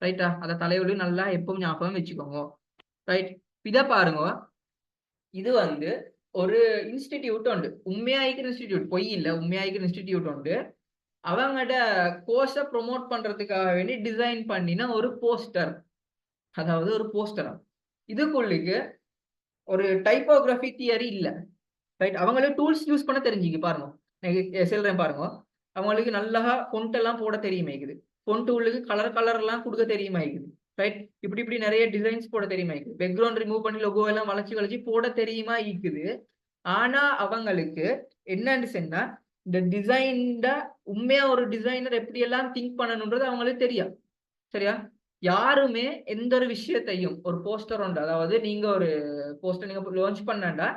ரைட்டா? அதை தலைவலி நல்லா எப்பவும் ஞாபகம் வச்சுக்கோங்க. ரைட்? இதை பாருங்க, இது வந்து ஒரு இன்ஸ்டிடியூட் உண்டு, உண்மையாய்க்கிற இன்ஸ்டிடியூட், பொய் இல்ல, உண்மையாய்க்கிற இன்ஸ்டிடியூட் உண்டு. அவங்களோட கோர்ஸை ப்ரொமோட் பண்றதுக்காக வேண்டி டிசைன் பண்ணின ஒரு போஸ்டர், அதாவது ஒரு போஸ்டரா. இதுக்குள்ளுக்கு ஒரு டைப்போகிராஃபி தியரி இல்ல. ரைட்? அவங்களுக்கு டூல்ஸ் யூஸ் பண்ண தெரிஞ்சுக்க பாருங்க, சொல்றேன் பாருங்க. அவங்களுக்கு நல்லா ஃபொண்ட் எல்லாம் போட தெரியுமா இருக்குது, ஃபொண்ட் உள்ளுக்கு கலர் எல்லாம் கொடுக்க தெரியுமா இருக்குது. ரைட்? இப்படி இப்படி நிறைய டிசைன்ஸ் போட தெரியுமா இருக்குது, பேக்ரவுண்ட் ரிமூவ் பண்ணி லோகோ எல்லாம் வளைச்சு போட தெரியுமா இருக்குது. ஆனா அவங்களுக்கு என்னன்னு சொன்னா இந்த டிசைன்ட உண்மையா ஒரு டிசைனர் எப்படி எல்லாம் திங்க் பண்ணணும்ன்றது அவங்களுக்கு தெரியும். சரியா? யாருமே எந்த ஒரு விஷயத்தையும் ஒரு போஸ்டர் உண்டு, அதாவது நீங்க ஒரு போஸ்டர் நீங்க லான்ச் பண்ணாண்டா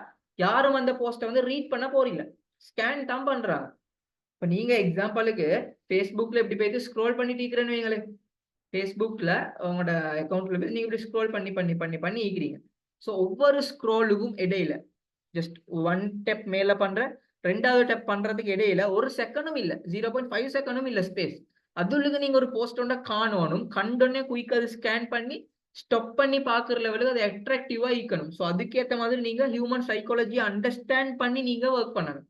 யாரும் அந்த போஸ்டர் வந்து ரீட் பண்ண போறீங்க, ஸ்கேன் தான் பண்றாங்க. இப்ப நீங்க எக்ஸாம்பிளுக்கு Facebookல இப்படி போயிட்டு ஸ்க்ரோல் பண்ணிட்டு இருக்கிறேன்னு வைங்களேன். Facebookல உங்களோட அக்கௌண்ட்ல போய் நீங்க இப்படி ஸ்க்ரோல் பண்ணி பண்ணி பண்ணி பண்ணி இருக்கிறீங்க. ஸோ ஒவ்வொரு ஸ்க்ரோலுக்கும் இடையில ஜஸ்ட் ஒன் ஸ்டெப் மேல பண்ற, ரெண்டாவது ஸ்டெப் பண்றதுக்கு இடையில ஒரு செகண்டும் இல்ல, 0.5 செகண்டும் இல்ல ஸ்பேஸ். அதுக்கு நீங்க ஒரு போஸ்ட் ஒன்றை காணணும், கண்டோடனே குயிக் அது ஸ்கேன் பண்ணி ஸ்டாப் பண்ணி பாக்குற லெவலுக்கு அது அட்ராக்டிவா இருக்கணும். ஸோ அதுக்கேற்ற மாதிரி நீங்க ஹியூமன் சைக்காலஜி அண்டர்ஸ்டாண்ட் பண்ணி நீங்க ஒர்க் பண்ணணும்.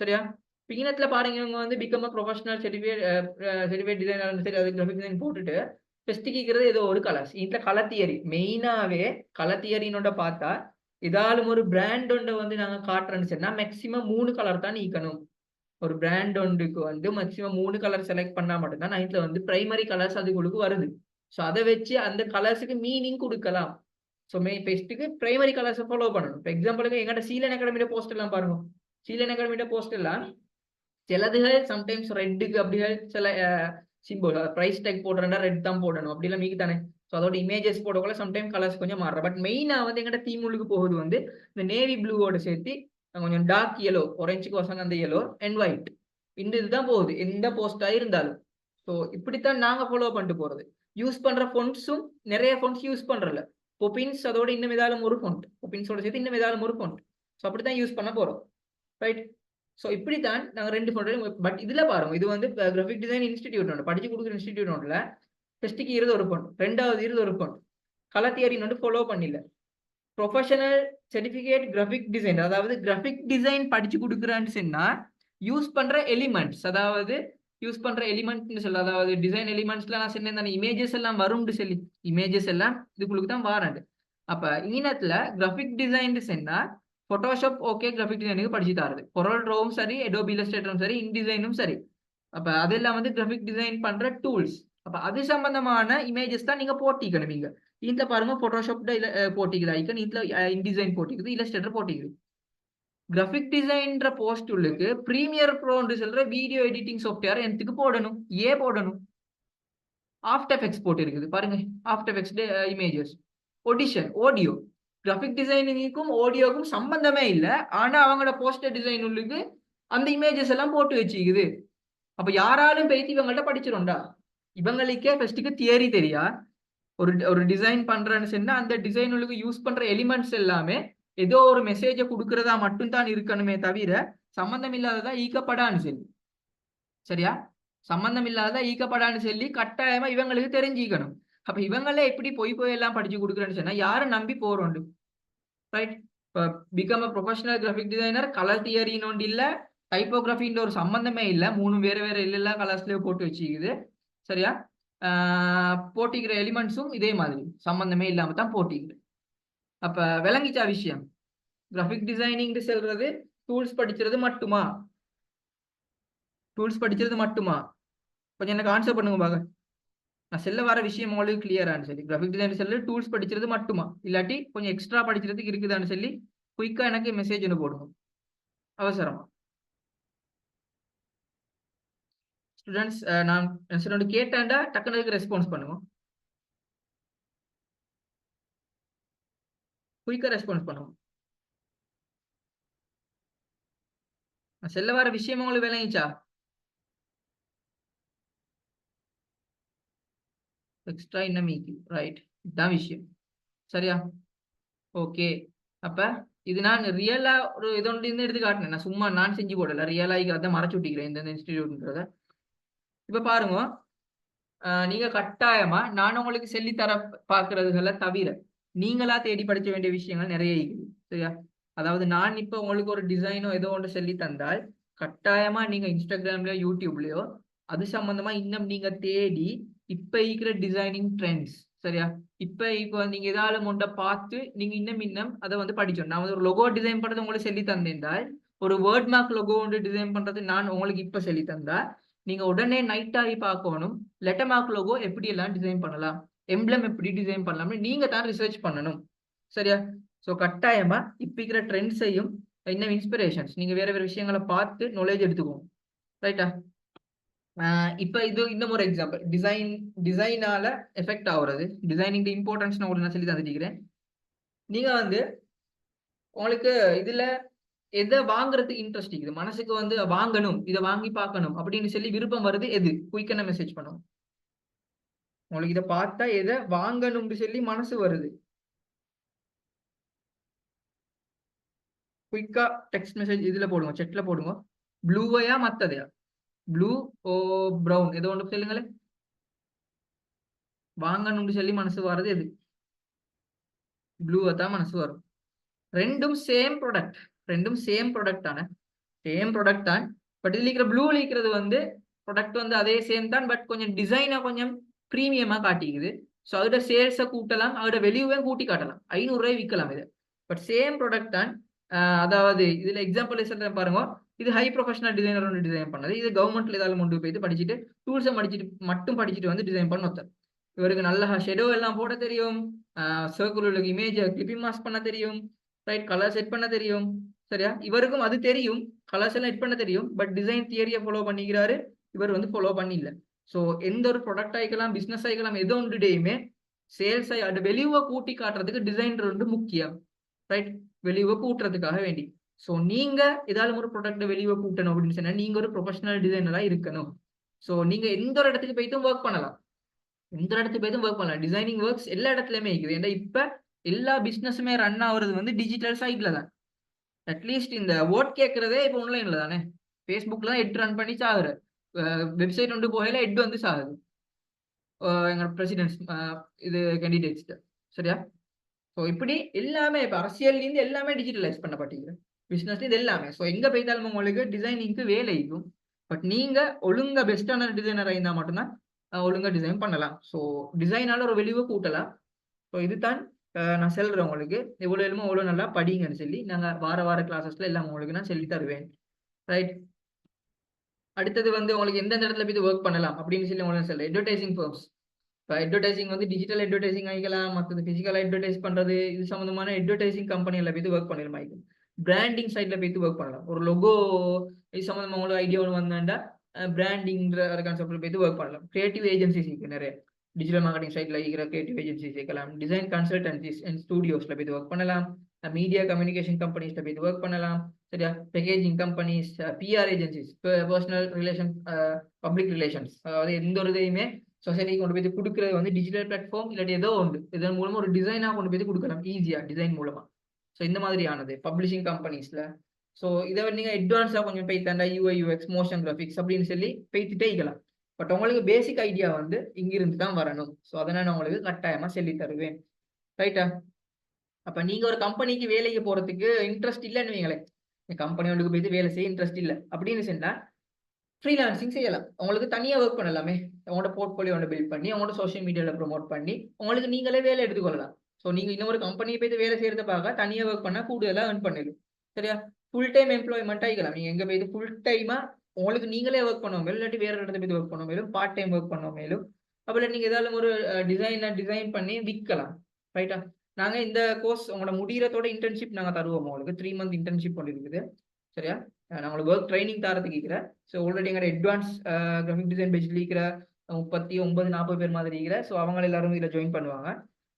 சரியா? பிகினத்துல பாருங்க, இவங்க வந்து become a professional certificate designer சரி, அது கிராஃபிக் டிசைன் போட்டுட்டு ஸ்பெசிஃபிக்கிறது ஏதோ ஒரு கலர்ஸ் இந்த கலர் தியரி மெயினாவே கலர் தியரினோட பார்த்தா இதாலும் ஒரு பிராண்ட் ஒன்று வந்து நாங்க காட்டுறோன்னு சொன்னா மேக்சிமம் 3 கலர் தான் நீக்கணும். ஒரு பிராண்ட் ஒன்றுக்கு வந்து மேக்சிமம் 3 கலர் செலக்ட் பண்ணா மட்டும்தான் நைட்ல வந்து பிரைமரி கலர்ஸ் அதுங்களுக்கு வருது. ஸோ அதை வச்சு அந்த கலர்ஸுக்கு மீனிங் கொடுக்கலாம். ஸோ பெஸ்ட்டுக்கு பிரைமரி கலர்ஸை ஃபாலோ பண்ணணும். இப்போ எக்ஸாம்பிளுக்கு எங்கள்கிட்ட சீலன் அகாடமியோட போஸ்ட் எல்லாம் பாருங்க. சீலன் அகாடமியோட போஸ்ட் எல்லாம் சிலதுகள் சம்டைம்ஸ் ரெட்டுக்கு அப்படியே சில சிம்பிள் பிரைஸ் டேக் போடுறா ரெட் தான் போடணும் அப்படிலாம் மீக்கு தானே. ஸோ அதோட இமேஜஸ் போடக்குள்ள சம்டைம் கலர்ஸ் கொஞ்சம் மாறுற. பட் மெயினாக வந்து எங்கிட்ட தீமுழுக்கு போகுது வந்து இந்த நேவி ப்ளூவோட சேர்த்து கொஞ்சம் டார்க் எல்லோ, ஒரேஞ்சுக்கு வசங்க அந்த எல்லோ அண்ட் ஒயிட், இந்த இதுதான் போகுது எந்த போஸ்டா இருந்தாலும். ஸோ இப்படித்தான் நாங்க ஃபாலோ பண்ணிட்டு போறது. யூஸ் பண்ற ஃபொண்ட்ஸும் நிறைய ஃபொண்ட்ஸ் யூஸ் பண்றல. பொபின்ஸ் அதோட இன்னும் ஏதாலும் ஒரு ஃபொண்ட், பொபின்ஸோட சேர்த்து இன்னும் ஏதாலும் ஒரு ஃபொண்ட். ஸோ அப்படித்தான் யூஸ் பண்ண போறோம். ரைட்? ஸோ இப்படித்தான் நாங்கள் 2 ஃபோன். பட் இதுல பாருங்க, இது வந்து கிராஃபிக் டிசைன் இன்ஸ்டிடியூட் ஒன்று படிச்சு கொடுக்குற இன்ஸ்டிடியூட் ஒன்றுல டெஸ்ட்டுக்கு இருது ஒரு ஃபோன், ரெண்டாவது இருது ஒரு ஃபோன் கலர் தியரின்னு வந்து ஃபாலோ பண்ணில. ப்ரொஃபஷனல் சர்டிஃபிகேட் கிராஃபிக் டிசைன், அதாவது கிராஃபிக் டிசைன் படிச்சு கொடுக்குறான்னு சொன்னா யூஸ் பண்ற எலிமெண்ட்ஸ், அதாவது யூஸ் பண்ற எலிமெண்ட்னு சொல்ல, அதாவது டிசைன் எலிமெண்ட்ஸ்ல நான் சொன்னேன் இமேஜஸ் எல்லாம் வரும்னு சொல்லி, இமேஜஸ் எல்லாம் இதுக்குள்ளுக்கு தான் வாராண்டு. அப்ப இனத்துல கிராஃபிக் டிசைன் சொன்னா போட்டோஷாப் ஓகே கிராஃபிக் டிசைனுக்கு படிச்சு தருது, பொரல் ட்ரோவும் சரி, அடோபி இல்லஸ்ட்ரேட்டரும் சரி, இன்டிசைனும் சரி. அப்ப அதெல்லாம் வந்து கிராஃபிக் டிசைன் பண்ற டூல்ஸ். அப்ப அது சம்பந்தமான இமேஜஸ் தான் நீங்க போட்டிக்கணும். நீங்க இதுல பாருங்க போட்டோஷாப் போட்டிக்குது ஐக்கன், இதுல இன்டிசைன் போட்டிக்குது, இல்லஸ்ட்ரேட்டர் போட்டிக்குது. கிராஃபிக் டிசைன்ற போஸ்ட் உள்ளுக்கு பிரீமியர் ப்ரோன்னு சொல்ற வீடியோ எடிட்டிங் சாஃப்ட்வேர் எனக்கு போடணும். ஏன் போடணும்? ஆஃப்டர் எஃபெக்ட்ஸ் போட்டு இருக்குது பாருங்க, after effects images, audition, audio. Graphic டிசைனிங்கும் ஆடியோக்கும் சம்பந்தமே இல்லை, ஆனா அவங்களோட போஸ்டர் டிசைன் உள்ளுக்கு அந்த இமேஜஸ் எல்லாம் போட்டு வச்சுக்குது. அப்ப யாராலும் பேசி இவங்கள்ட்ட படிச்சிரும்டா. இவங்களுக்கே ஃபர்ஸ்ட்டுக்கு தியரி தெரியா, ஒரு டிசைன் பண்றேன்னு சொன்னா அந்த டிசைன் உள்ளுக்கு யூஸ் பண்ற எலிமெண்ட்ஸ் எல்லாமே ஏதோ ஒரு மெசேஜை கொடுக்கறதா மட்டும் தான் இருக்கணுமே தவிர சம்பந்தம் இல்லாததா ஈக்கப்படான்னு சொல்லி. சரியா? சம்பந்தம் இல்லாத ஈக்கப்படான்னு சொல்லி கட்டாயமா இவங்களுக்கு தெரிஞ்சுக்கணும். அப்ப இவங்களே எப்படி போய் எல்லாம் படிச்சு கொடுக்குறேன்னு சொன்னா யாரும் நம்பி போறோம். ரைட்? இப்போ become a professional graphic designer colour தியரின்னு ஒன்று இல்லை, டைப்போகிராஃபின்ற ஒரு சம்பந்தமே இல்லை, 3 வேற வேற இல்ல கலர்ஸ்லயே போட்டு வச்சுக்குது. சரியா? போட்டிக்கிற எலிமெண்ட்ஸும் இதே மாதிரி சம்பந்தமே இல்லாம தான் போட்டிக்குது. அப்ப விளங்கிச்சா விஷயம்? கிராஃபிக் டிசைனிங் சொல்றது டூல்ஸ் படிக்கிறது மட்டுமா? டூல்ஸ் படிக்கிறது மட்டுமா? கொஞ்சம் எனக்கு ஆன்சர் பண்ணுங்க பாக்க. நான் செல்ல வர விஷயம் உங்களுக்கு கிளியரானு சொல்லி, கிராஃபிக் டிசைன் செல்ல டூல்ஸ் படிக்கிறது மட்டுமா, இல்லாட்டி கொஞ்சம் எக்ஸ்ட்ரா படிக்கிறதுக்கு இருக்குதான்னு சொல்லி குயிக்கா எனக்கு மெசேஜ் ஒன்று போடுங்க அவசரமா. ஸ்டூடெண்ட்ஸ் நான் ஒன்று கேட்டாண்டா டக்குனு ரெஸ்பான்ஸ் பண்ணுங்க, குயிக்கா ரெஸ்பான்ஸ் பண்ணுங்க. செல்ல வர விஷயம் உங்களுக்கு விளங்கிச்சா? எக்ஸ்ட்ரா என்ன மீக்கி, ரைட்? இதுதான் விஷயம். சரியா? ஓகே. அப்ப இது நான் ரியலா ஒரு இதொன்று இருந்து எடுத்து காட்டினேன், நான் சும்மா நான் செஞ்சு போடல, ரியலா அதை மறைச்சு விட்டிக்கிறேன் இந்த இன்ஸ்டிடியூட்ன்றத. இப்ப பாருங்க, நீங்க கட்டாயமா நான் உங்களுக்கு சொல்லி தர பாக்குறதுகளை தவிர நீங்களா தேடி படிக்க வேண்டிய விஷயங்கள் நிறைய இருக்குது. சரியா? அதாவது நான் இப்ப உங்களுக்கு ஒரு டிசைனோ ஏதோ ஒன்று சொல்லி தந்தால் கட்டாயமா நீங்க இன்ஸ்டாகிராம்லயோ யூடியூப்லயோ அது சம்பந்தமா இன்னும் நீங்க தேடி இப்ப இருக்கிற டிசைனிங் ட்ரெண்ட்ஸ், சரியா, இப்போ நீங்க ஏதாவது ஒன்றை பார்த்து நீங்க இன்னும் அதை வந்து படிச்சோம். நான் வந்து ஒரு லொகோ டிசைன் பண்றது உங்களுக்கு சொல்லி தந்தேன்டால், ஒரு வேர்ட் மார்க் லொகோ ஒன்று டிசைன் பண்றது நான் உங்களுக்கு இப்ப சொல்லி தந்தா நீங்க உடனே நைட் ஆகி பார்க்கணும் லெட்டர் மார்க் லோகோ எப்படி எல்லாம் டிசைன் பண்ணலாம், எம்ப்ளம் எப்படி டிசைன் பண்ணலாம்னு நீங்க தான் ரிசர்ச் பண்ணணும். சரியா? ஸோ கட்டாயமா இப்ப இருக்கிற ட்ரெண்ட்ஸையும் இன்னும் இன்ஸ்பிரேஷன்ஸ் நீங்க வேற வேற விஷயங்களை பார்த்து நாலேஜ் எடுத்துக்கோங்க. ரைட்டா? இப்ப இது இன்னும் ஒரு எக்ஸாம்பிள். டிசைனால எஃபெக்ட் ஆகுறது. டிசைனிங் இம்பார்ட்டன்ஸ் நான் உங்களுக்கு சொல்லி தந்துக்கிறேன். நீங்க வந்து உங்களுக்கு இதுல எதை வாங்குறதுக்கு இன்ட்ரெஸ்ட் இருக்குது, மனசுக்கு வந்து வாங்கணும், இதை வாங்கி பார்க்கணும் அப்படின்னு சொல்லி விருப்பம் வருது, எது குயிக்கான மெசேஜ் பண்ணும். உங்களுக்கு இதை பார்த்தா எதை வாங்கணும்னு சொல்லி மனசு வருது, குயிக்கா டெக்ஸ்ட் மெசேஜ் இதுல போடுங்க, செட்ல போடுங்க. ப்ளூவையா மத்ததையா? ப்ளூ ஓ ப்ரௌன் ஏதோ ஒன்று சொல்லுங்களேன். வாங்கணும்னு சொல்லி மனசு வர்றது எது? ப்ளூவை தான் மனசு வரும். ரெண்டும் சேம் ப்ராடக்ட், ரெண்டும் சேம் ப்ராடக்ட் தானே, சேம் ப்ராடக்ட் தான். பட் இதுல இருக்கிற ப்ளூ இருக்கிறது வந்து ப்ராடக்ட் வந்து அதே சேம் தான், பட் கொஞ்சம் டிசைனா கொஞ்சம் ப்ரீமியமா காட்டிக்குது. ஸோ அதோட சேல்ஸை கூட்டலாம், அதோட வெளியுவே கூட்டி காட்டலாம், 500 ரூபாய் விற்கலாம் இது. பட் சேம் ப்ராடக்ட் தான். அதாவது இதுல எக்ஸாம்பிள் சொல்றேன் பாருங்க. இது ஹை ப்ரொஃபஷனல் டிசைனர் ஒன்று டிசைன் பண்ணது. இது கவர்மெண்ட்ல ஏதாவது கொண்டு போயிட்டு படிச்சுட்டு டூல்ஸை படிச்சுட்டு வந்து டிசைன் பண்ண ஒருத்தர். இவருக்கு நல்ல ஷெடோ எல்லாம் போட தெரியும், சர்க்குலர் இமேஜ் கிளிப்பிங் மாஸ்க் பண்ண தெரியும், ரைட், கலர் செட் பண்ண தெரியும். சரியா? இவருக்கும் அது தெரியும், கலர்ஸ் எல்லாம் செட் பண்ண தெரியும். பட் டிசைன் தியரியை ஃபாலோ பண்ணிக்கிறாரு, இவர் வந்து ஃபாலோ பண்ணிಇಲ್ಲ. ஸோ எந்த ஒரு ப்ராடக்ட் ஆகிக்கலாம், பிசினஸ் ஆகிக்கலாம், எதோ ஒன்றுடையுமே சேல்ஸ் ஆகி அது வெளியுவை கூட்டி காட்டுறதுக்கு டிசைன் வந்து முக்கியம். ரைட்? வெளியுவை கூட்டுறதுக்காக வேண்டி. ஸோ நீங்க ஏதாவது ஒரு ப்ராடக்ட் வெளியுவை கூட்டணும் அப்படின்னு சொன்னா நீங்க ஒரு ப்ரொஃபஷனல் டிசைனரா இருக்கணும். ஸோ நீங்க எந்த ஒரு இடத்துக்கு போய்த்தும் ஒர்க் பண்ணலாம், எந்த இடத்துக்கு போய்த்தும் ஒர்க் பண்ணலாம். டிசைனிங் ஒர்க்ஸ் எல்லா இடத்துலயுமே இருக்குது. ஏன்னா இப்ப எல்லா பிசினஸுமே ரன் ஆகுறது வந்து டிஜிட்டல் சைட்ல தான். அட்லீஸ்ட் இந்த ஓட் கேட்கறதே இப்போ ஆன்லைன்ல தானே. ஃபேஸ்புக்ல தான் எட் ரன் பண்ணி சாகுற, வெப்சைட் ஒன்று போகையில எட் வந்து சாகுது எங்களோட பிரசிடென்ட்ஸ் இது கேண்டிடேட்ஸ்க்கு. சரியா? ஸோ இப்படி எல்லாமே இப்போ அரசியல்லேருந்து எல்லாமே டிஜிட்டலைஸ் பண்ணப்பட்டீங்க, பிஸ்னஸ் இது எல்லாமே. ஸோ எங்க போய்த்தாலும் உங்களுக்கு டிசைனிங்க்கு வேலை இருக்கும். பட் நீங்க ஒழுங்கா பெஸ்டான டிசைனராக இருந்தால் மட்டும்தான் ஒழுங்கா டிசைன் பண்ணலாம். ஸோ டிசைனால ஒரு வெளிவு கூட்டலாம். ஸோ இதுதான் நான் சொல்றேன் உங்களுக்கு, எவ்வளோ எழுமோ அவ்வளோ நல்லா படிங்கன்னு சொல்லி நாங்கள் வார வார கிளாஸஸ்ல எல்லாம் உங்களுக்கு நான் சொல்லி தருவேன். ரைட்? அடுத்தது வந்து உங்களுக்கு எந்தெந்த இடத்துல போய் ஒர்க் பண்ணலாம் அப்படின்னு சொல்லி உங்களுக்கு சொல்ல, அட்வர்டைசிங் ஃபர்ம்ஸ். இப்போ அட்வர்டைசிங் வந்து டிஜிட்டல் அட்வர்டைசிங் ஆகிக்கலாம், மற்றது பிசிக்கல் அட்வர்டைஸ் பண்றது, இது சம்பந்தமான அட்வர்டைசிங் கம்பெனியில் போய் ஒர்க் பண்ணிடலாம். ஆகிக்கும் பிராண்டிங் சைட்ல போய் ஒர்க் பண்ணலாம். ஒரு லொகோ இது சம்பந்தமா உங்களுக்கு ஐடியா ஒன்று வந்தாண்டா பிராண்டிங்ன்ற கான்செப்ட்ல போய் ஒர்க் பண்ணலாம். கிரியேட்டிவ் ஏஜென்சிஸ் இருக்கு நிறைய, டிஜிட்டல் மார்க்கெட்டிங் சைட்ல இருக்கிற கிரியேட்டிவ் ஏஜென்சிஸ் இருக்கலாம். டிசைன் கன்சல்டன்சிஸ் அண்ட் ஸ்டூடியோஸ்ல போய் ஒர்க் பண்ணலாம். மீடியா கம்யூனிகேஷன் கம்பெனிஸ்ல போய் ஒர்க் பண்ணலாம். சரியா? Packaging companies, PR agencies, personal relation, public relations, அதாவது எந்த ஒரு இதையுமே சொசைட்டிக்கு கொண்டு போய் கொடுக்குறது வந்து டிஜிட்டல் பிளாட்ஃபார்ம் இல்லாட்டி ஏதோ உண்டு, இதன் மூலமா ஒரு டிசைனாக கொண்டு போய் கொடுக்கலாம் ஈஸியா டிசைன் மூலமா. ஸோ இந்த மாதிரியானது பப்ளிஷிங் கம்பெனிஸ்ல. ஸோ இதை நீங்க அட்வான்ஸா கொஞ்சம் போய்த்தாண்டா யூஐ யூஎக்ஸ் மோஷன் கிராஃபிக்ஸ் அப்படின்னு சொல்லி போய்த்துட்டே இருக்கலாம். பட் உங்களுக்கு பேசிக் ஐடியா வந்து இங்கிருந்து தான் வரணும். ஸோ அதை நான் உங்களுக்கு கட்டாயமா சொல்லி தருவேன். ரைட்டா? அப்ப நீங்க ஒரு கம்பெனிக்கு வேலைக்கு போறதுக்கு இன்ட்ரெஸ்ட் இல்லைன்னு வைங்களேன், கம்பெனி ஒன்றுக்கு போயிட்டு வேலை செய்ய இன்ட்ரெஸ்ட் இல்லை அப்படின்னு சொன்னா ஃப்ரீலான்சிங் செய்யலாம். உங்களுக்கு தனியா ஒர்க் பண்ணலாமே. உங்களோட போர்ட்ஃபோலியோ ஒன்று பில்ட் பண்ணி உங்களோட சோஷியல் மீடியாவில் ப்ரொமோட் பண்ணி உங்களுக்கு நீங்களே வேலை எடுத்துக்கொள்ளலாம். ஸோ நீங்க இன்னொரு கம்பெனியை போய் வேலை செய்யறத பார்க்க தனியாக ஒர்க் பண்ணா கூடுதலாக ஏர்ன் பண்ணிடும். சரியா? ஃபுல் டைம் எம்ப்ளாய்மெண்ட் ஆகிக்கலாம். நீங்க எங்க போய் ஃபுல் டைமா உங்களுக்கு நீங்களே ஒர்க் பண்ண மேலும், இல்லாட்டி வேற இடத்துல போய் ஒர்க் பண்ண மேலும், பார்ட் டைம் ஒர்க் பண்ண மேலும், அப்படி நீங்க ஏதாவது ஒரு டிசைன் பண்ணி விற்கலாம். ரைட்டா? நாங்க இந்த கோர்ஸ் உங்களோட முடிகிறதோட இன்டர்ன்ஷிப் நாங்க தருவோம். உங்களுக்கு 3 month இன்டர்ன்ஷிப் ஒன்று இருக்குது. சரியா? நான் உங்களுக்கு ஒர்க் ட்ரைனிங் தரத்துக்கு இருக்கிறேன். ஸோ ஆல்ரெடி எங்களோட அட்வான்ஸ் கிராஃபிக் டிசைன் பேஜ்ல இருக்கிற 39-40 பேர் மாதிரி இருக்கிற. ஸோ அவங்க எல்லாரும் இதில் ஜாயின் பண்ணுவாங்க.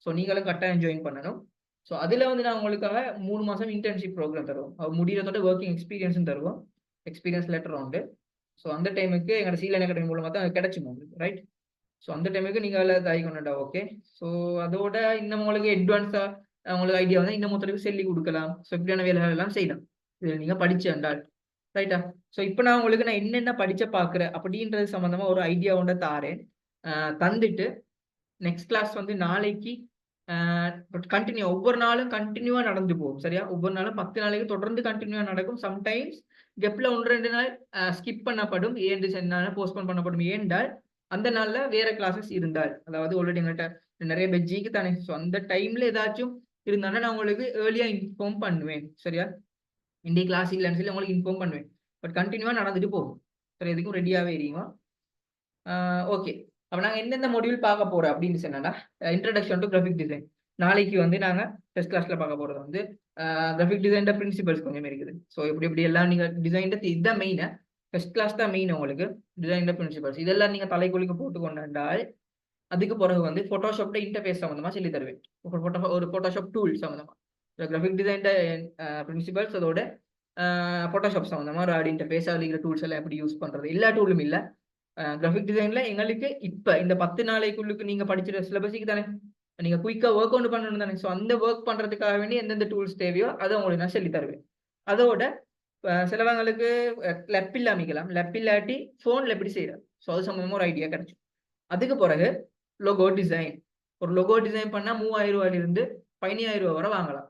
ஸோ நீங்களும் கட்டாயம் ஜாயின் பண்ணணும். ஸோ அதில் வந்து நான் உங்களுக்காக 3 மாதம் இன்டர்ன்ஷிப் ப்ரோக்ராம் தருவோம். முடிகிறதோட ஒர்க்கிங் எக்ஸ்பீரியன்ஸும் தருவோம், எக்ஸ்பீரியன்ஸ் லெட்டர் உண்டு. ஸோ அந்த டைமுக்கு எங்களோட சீலன் அகாடமி மூலமாக தான் கிடைச்சும் உங்களுக்கு. ரைட்? ஸோ அந்த டைமுக்கு நீங்கள் அதில் தாய் கொண்டுட்டா ஓகே. ஸோ அதோட இன்னும் உங்களுக்கு அட்வான்ஸாக உங்களுக்கு ஐடியா வந்து இன்னும் மொத்தத்துக்கு சொல்லி கொடுக்கலாம். ஸோ இப்படியான வேலைகள் எல்லாம் செய்யலாம் இதில் நீங்கள் படிச்சு வந்தால். ரைட்டா? ஸோ இப்போ நான் உங்களுக்கு நான் என்னென்ன படிச்ச பார்க்குறேன் அப்படின்றது சம்மந்தமா ஒரு ஐடியா ஒன்று தாரேன். தந்துட்டு நெக்ஸ்ட் கிளாஸ் வந்து நாளைக்கு கண்டினியூ ஒவ்வொரு நாளும் கண்டினியூவா நடந்து போகும். சரியா? ஒவ்வொரு நாளும் 10 நாளைக்கு தொடர்ந்து கண்டினியூவா நடக்கும். சம்டைம்ஸ் கெப்ல 1-2 நாள் ஸ்கிப் பண்ணப்படும், ஏன் போஸ்ட்போன் பண்ணப்படும். ஏன்டால் அந்த நாள்ல வேற கிளாஸஸ் இருந்தால், அதாவது ஆல்ரெடி எங்கள்கிட்ட நிறைய பெஜ்ஜிக்கு தானே. ஸோ அந்த டைம்ல ஏதாச்சும் இருந்தாலும் நான் உங்களுக்கு ஏர்லியா இன்ஃபார்ம் பண்ணுவேன். சரியா? இன்றைய கிளாஸ் இல்லைன்னு சொல்லி உங்களுக்கு இன்ஃபார்ம் பண்ணுவேன். பட் கண்டினியூவா நடந்துட்டு போகும். சரி, எதுக்கும் ரெடியாகவே இருங்க. ஓகே. அப்போ நாங்கள் எந்தெந்த மொடியூல் பார்க்க போறோம் அப்படின்னு சொன்னா, இன்ட்ரடக்ஷன் டு கிராஃபிக் டிசைன் நாளைக்கு வந்து நாங்க டெஸ்ட் கிளாஸ்ல பார்க்க போறது வந்து கிராஃபிக் டிசைன் பிரின்சிபல்ஸ் கொஞ்சம் இருக்குது. ஸோ இப்படி எல்லாம் நீங்க டிசைன் இதுதான் மெயின். ஃபர்ஸ்ட் கிளாஸ் தான் மெயின் உங்களுக்கு. டிசைன் பிரின்சிபல்ஸ் இதெல்லாம் நீங்க தலைக்குள்ளுக்கு போட்டு கொண்டாண்டால் அதுக்கு பிறகு வந்து போட்டோஷாப்ல இன்டர்ஃபேஸ் சம்பந்தமா சொல்லி தருவேன். ஒரு போட்டோஷாப் டூல் சம்பந்தமா கிராஃபிக் டிசைன் பிரின்சிபல்ஸ் அதோட போட்டோஷாப் சம்பந்தமா ஒரு இன்டர்ஃபேஸ் அதுல டூல்ஸ் எல்லாம் எப்படி யூஸ் பண்றது. எல்லா டூலும் இல்ல. கிராஃபிக் டிசைன்ல எங்களுக்கு இப்ப இந்த 10 நாளைக்குள்ளுக்கு நீங்க படிச்சிட சிலபஸுக்கு தானே நீங்க குயிக்கா ஒர்க் அவுட் பண்ணணும் தானே. ஸோ அந்த ஒர்க் பண்றதுக்காக வேண்டி எந்தெந்த டூல்ஸ் தேவையோ அதை உங்களுக்கு நான் சொல்லி தருவேன். அதோட சிலவங்களுக்கு லெப் இல்லாமிக்கலாம், லெப் இல்லாட்டி போன்ல எப்படி செய்யறது. ஸோ அது சம்பந்தமா ஒரு ஐடியா கிடைக்கும். அதுக்கு பிறகு லோகோ டிசைன். ஒரு லோகோ டிசைன் பண்ணா 3000 ரூபாயில இருந்து 15000 ரூபாய் வரை வாங்கலாம்.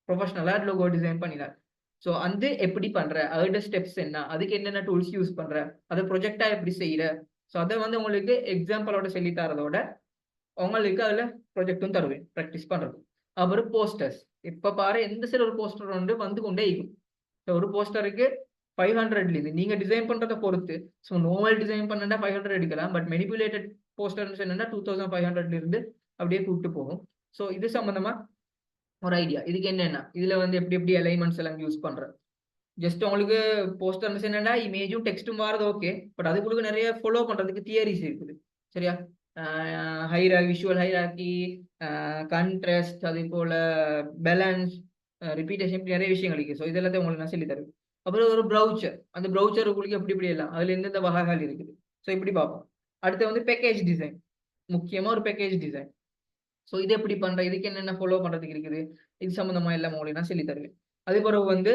ப்ரொஃபஷனலா லோகோ டிசைன் பண்ணிடலாம். ஸோ அந்த எப்படி பண்ற, அதோட ஸ்டெப்ஸ் என்ன, அதுக்கு என்னென்ன டூல்ஸ் யூஸ் பண்ற, அதை ப்ரொஜெக்டா எப்படி செய்யற. ஸோ அதை வந்து உங்களுக்கு எக்ஸாம்பிளோட சொல்லி தரதோட உங்களுக்கு அதுல ப்ரொஜெக்டும் தருவேன் ப்ராக்டிஸ் பண்றது. அப்புறம் போஸ்டர்ஸ். இப்ப பாரு எந்த சில ஒரு போஸ்டர் வந்து கொண்டே இருக்கும். ஒரு போஸ்டருக்கு 500 இருந்து நீங்க டிசைன் பண்றதை பொறுத்து. ஸோ நார்மல் டிசைன் பண்ணா 500 எடுக்கலாம். பட் மெனிபுலேட்டட் போஸ்டர்ஸ் என்னன்னா 2500 இருந்து அப்படியே கூப்பிட்டு போகும். ஸோ இது சம்பந்தமா ஒரு ஐடியா. இதுக்கு என்னன்னா இதுல வந்து எப்படி அலைன்மெண்ட்ஸ் எல்லாம் யூஸ் பண்றது. ஜஸ்ட் உங்களுக்கு போஸ்டர்ஸ் என்னன்னா இமேஜும் டெக்ஸ்டும் வரது ஓகே. பட் அதுக்குள்ள நிறைய ஃபாலோ பண்றதுக்கு தியரிஸ் இருக்குது. சரியா? ஹைராகி, விஷுவல் ஹைராகி, கான்ட்ராஸ்ட், அதே போல பேலன்ஸ், ரிப்பீட்டேஷன், நிறைய விஷயங்கள் இருக்கு. ஸோ இதெல்லாத்தையும் உங்களுக்கு நான் சொல்லி தருவேன். அப்புறம் ஒரு ப்ரௌச்சர். அந்த ப்ரௌச்சர் உங்களுக்கு எப்படி எல்லாம் அதுல எந்தெந்த வகைகள் இருக்குது. ஸோ இப்படி பார்ப்போம். அடுத்து வந்து பேக்கேஜ் டிசைன். முக்கியமா ஒரு பேக்கேஜ் டிசைன். ஸோ இது எப்படி பண்ற, இதுக்கு என்னென்ன ஃபாலோ பண்றதுக்கு இருக்குது, இது சம்பந்தமா எல்லாம் உங்களுக்கு நான் சொல்லி தருவேன். அதே பிறகு வந்து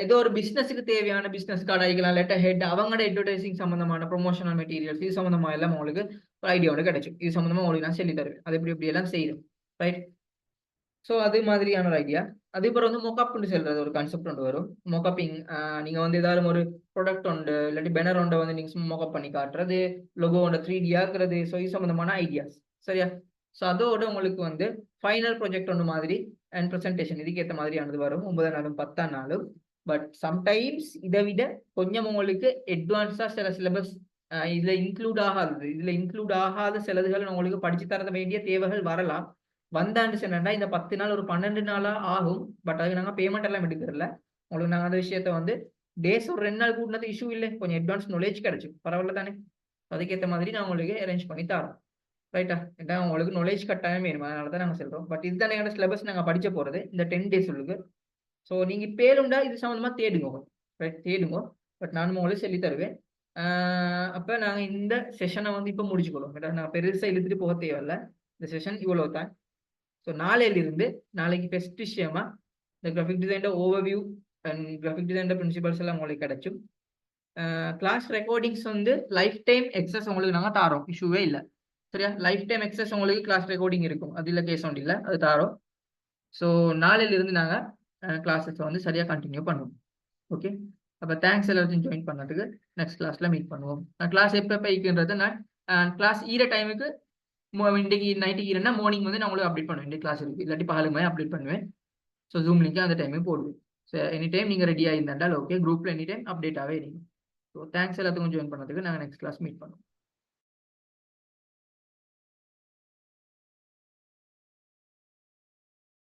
ஏதோ ஒரு பிசினஸுக்கு தேவையான பிசினஸ் கார்டு ஆகிக்கலாம், லெட்டர் ஹெட், அவங்களோட அட்வர்டைசிங் சம்பந்தமான ப்ரொமோஷனல் மெட்டீரியல்ஸ், இது சம்பந்தமா எல்லாம் உங்களுக்கு ஒரு ஐடியா ஒன்று கிடைக்கும். இது சம்பந்தமா உங்களுக்கு நான் சொல்லி தருவேன். அது எப்படி எல்லாம் செய்யும். ரைட்? ஸோ அது மாதிரியான ஒரு ஐடியா. அதே பிறகு வந்து மொக்கப்னு சொல்றது ஒரு கான்செப்ட் ஒன்று வரும். மொக்கப்பிங். நீங்க வந்து ஏதாவது ஒரு ப்ராடக்ட் உண்டு இல்லாட்டி பேனர் ஒன்றை வந்து நீங்க மொக்கப் பண்ணி காட்டுறது, லோகோ ஒன்று 3D ஆக்குறது. ஸோ இது சம்பந்தமான ஐடியாஸ். சரியா? ஸோ அதோட உங்களுக்கு வந்து ஃபைனல் ப்ராஜெக்ட் ஒன்று மாதிரி அண்ட் ப்ரெசன்டேஷன் இதுக்கு ஏற்ற மாதிரியானது வரும் 9 நாளும் 10 நாளும். பட் சம்டைம்ஸ் இதை விட கொஞ்சம் உங்களுக்கு அட்வான்ஸா சில சிலபஸ் இதுல இன்க்ளூட் ஆகாத சிலதுகள் உங்களுக்கு படிச்சு தர வேண்டிய தேவைகள் வரலாம். வந்தாண்டு சொன்னா இந்த 10 நாள் ஒரு 12 நாளா ஆகும். பட் அதுக்கு நாங்கள் பேமெண்ட் எல்லாம் எடுக்கிறதில்ல. உங்களுக்கு நாங்கள் அந்த விஷயத்த வந்து டேஸ் ஒரு 2 நாள் கூட்டினது இஷ்யூ இல்லை. கொஞ்சம் அட்வான்ஸ் நாலேஜ் கிடைக்கும். பரவாயில்ல தானே? அதுக்கேற்ற மாதிரி நான் உங்களுக்கு அரேஞ்ச் பண்ணி தரோம். ரைட்டா? ஏன்னா உங்களுக்கு நாலேஜ் கட்டாயம் வேணும். அதனால தான் நாங்கள் சொல்றோம். பட் இதுதான் எங்களோட சிலபஸ் நாங்கள் படிக்க போறது இந்த 10 days உள்ளுக்கு. ஸோ நீங்க பேருண்டா இது சம்மந்தமா தேடுங்க. ரைட்? தேடுங்க. பட் நானும் உங்களுக்கு சொல்லி தருவேன். அப்ப நாங்கள் இந்த செஷனை வந்து இப்போ முடிச்சுக்கொள்வோம். நான் பெருசா இழுத்துட்டு போக தேவையில்ல. இந்த செஷன் இவ்வளவு தான். ஸோ நாளையிலிருந்து நாளைக்கு ஃபர்ஸ்ட் விஷயமா இந்த graphic design overview and graphic design principles எல்லாம் உங்களுக்கு கிடைக்கும். கிளாஸ் ரெக்கார்டிங்ஸ் வந்து லைஃப் டைம் எக்ஸஸ் உங்களுக்கு நாங்கள் தாரோம். இஷ்யூவே இல்லை. சரியா? லைஃப் டைம் எக்ஸஸ் உங்களுக்கு கிளாஸ் ரெக்கார்டிங் இருக்கும். அது இல்லை கேஸ் ஒன்று இல்லை, அது தாரோம். ஸோ நாளையிலிருந்து நாங்கள் கிளாஸஸ் வந்து சரியாக கண்டினியூ பண்ணுவோம். ஓகே? அப்போ தேங்க்ஸ் எல்லாத்தையும் ஜாயின் பண்ணதுக்கு. நெக்ஸ்ட் கிளாஸ்ல மீட் பண்ணுவோம். கிளாஸ் எப்போ இருக்குன்றது நான் கிளாஸ் ஈர டைமுக்கு இன்னைக்கு நைட்டுக்கு இல்லைன்னா மார்னிங் வந்து நான் உங்களுக்கு அப்டேட் பண்ணுவேன். இந்த கிளாஸ் இருக்கு இல்லாட்டி பகலுக்கு மாதிரி அப்டேட் பண்ணுவேன். ஸோ ஜூம் லிங்க் அந்த டைமே போடுவேன். ஸோ எனி டைம் நீங்கள் ரெடியாக இருந்தால் ஓகே. குரூப்ல எனி டைம் அப்டேட் ஆகவே இருங்க. ஸோ தேங்க்ஸ் எல்லாத்துக்கும் ஜாயின் பண்ணதுக்கு. நாங்கள் நெக்ஸ்ட் கிளாஸ் மீட் பண்ணுவோம்.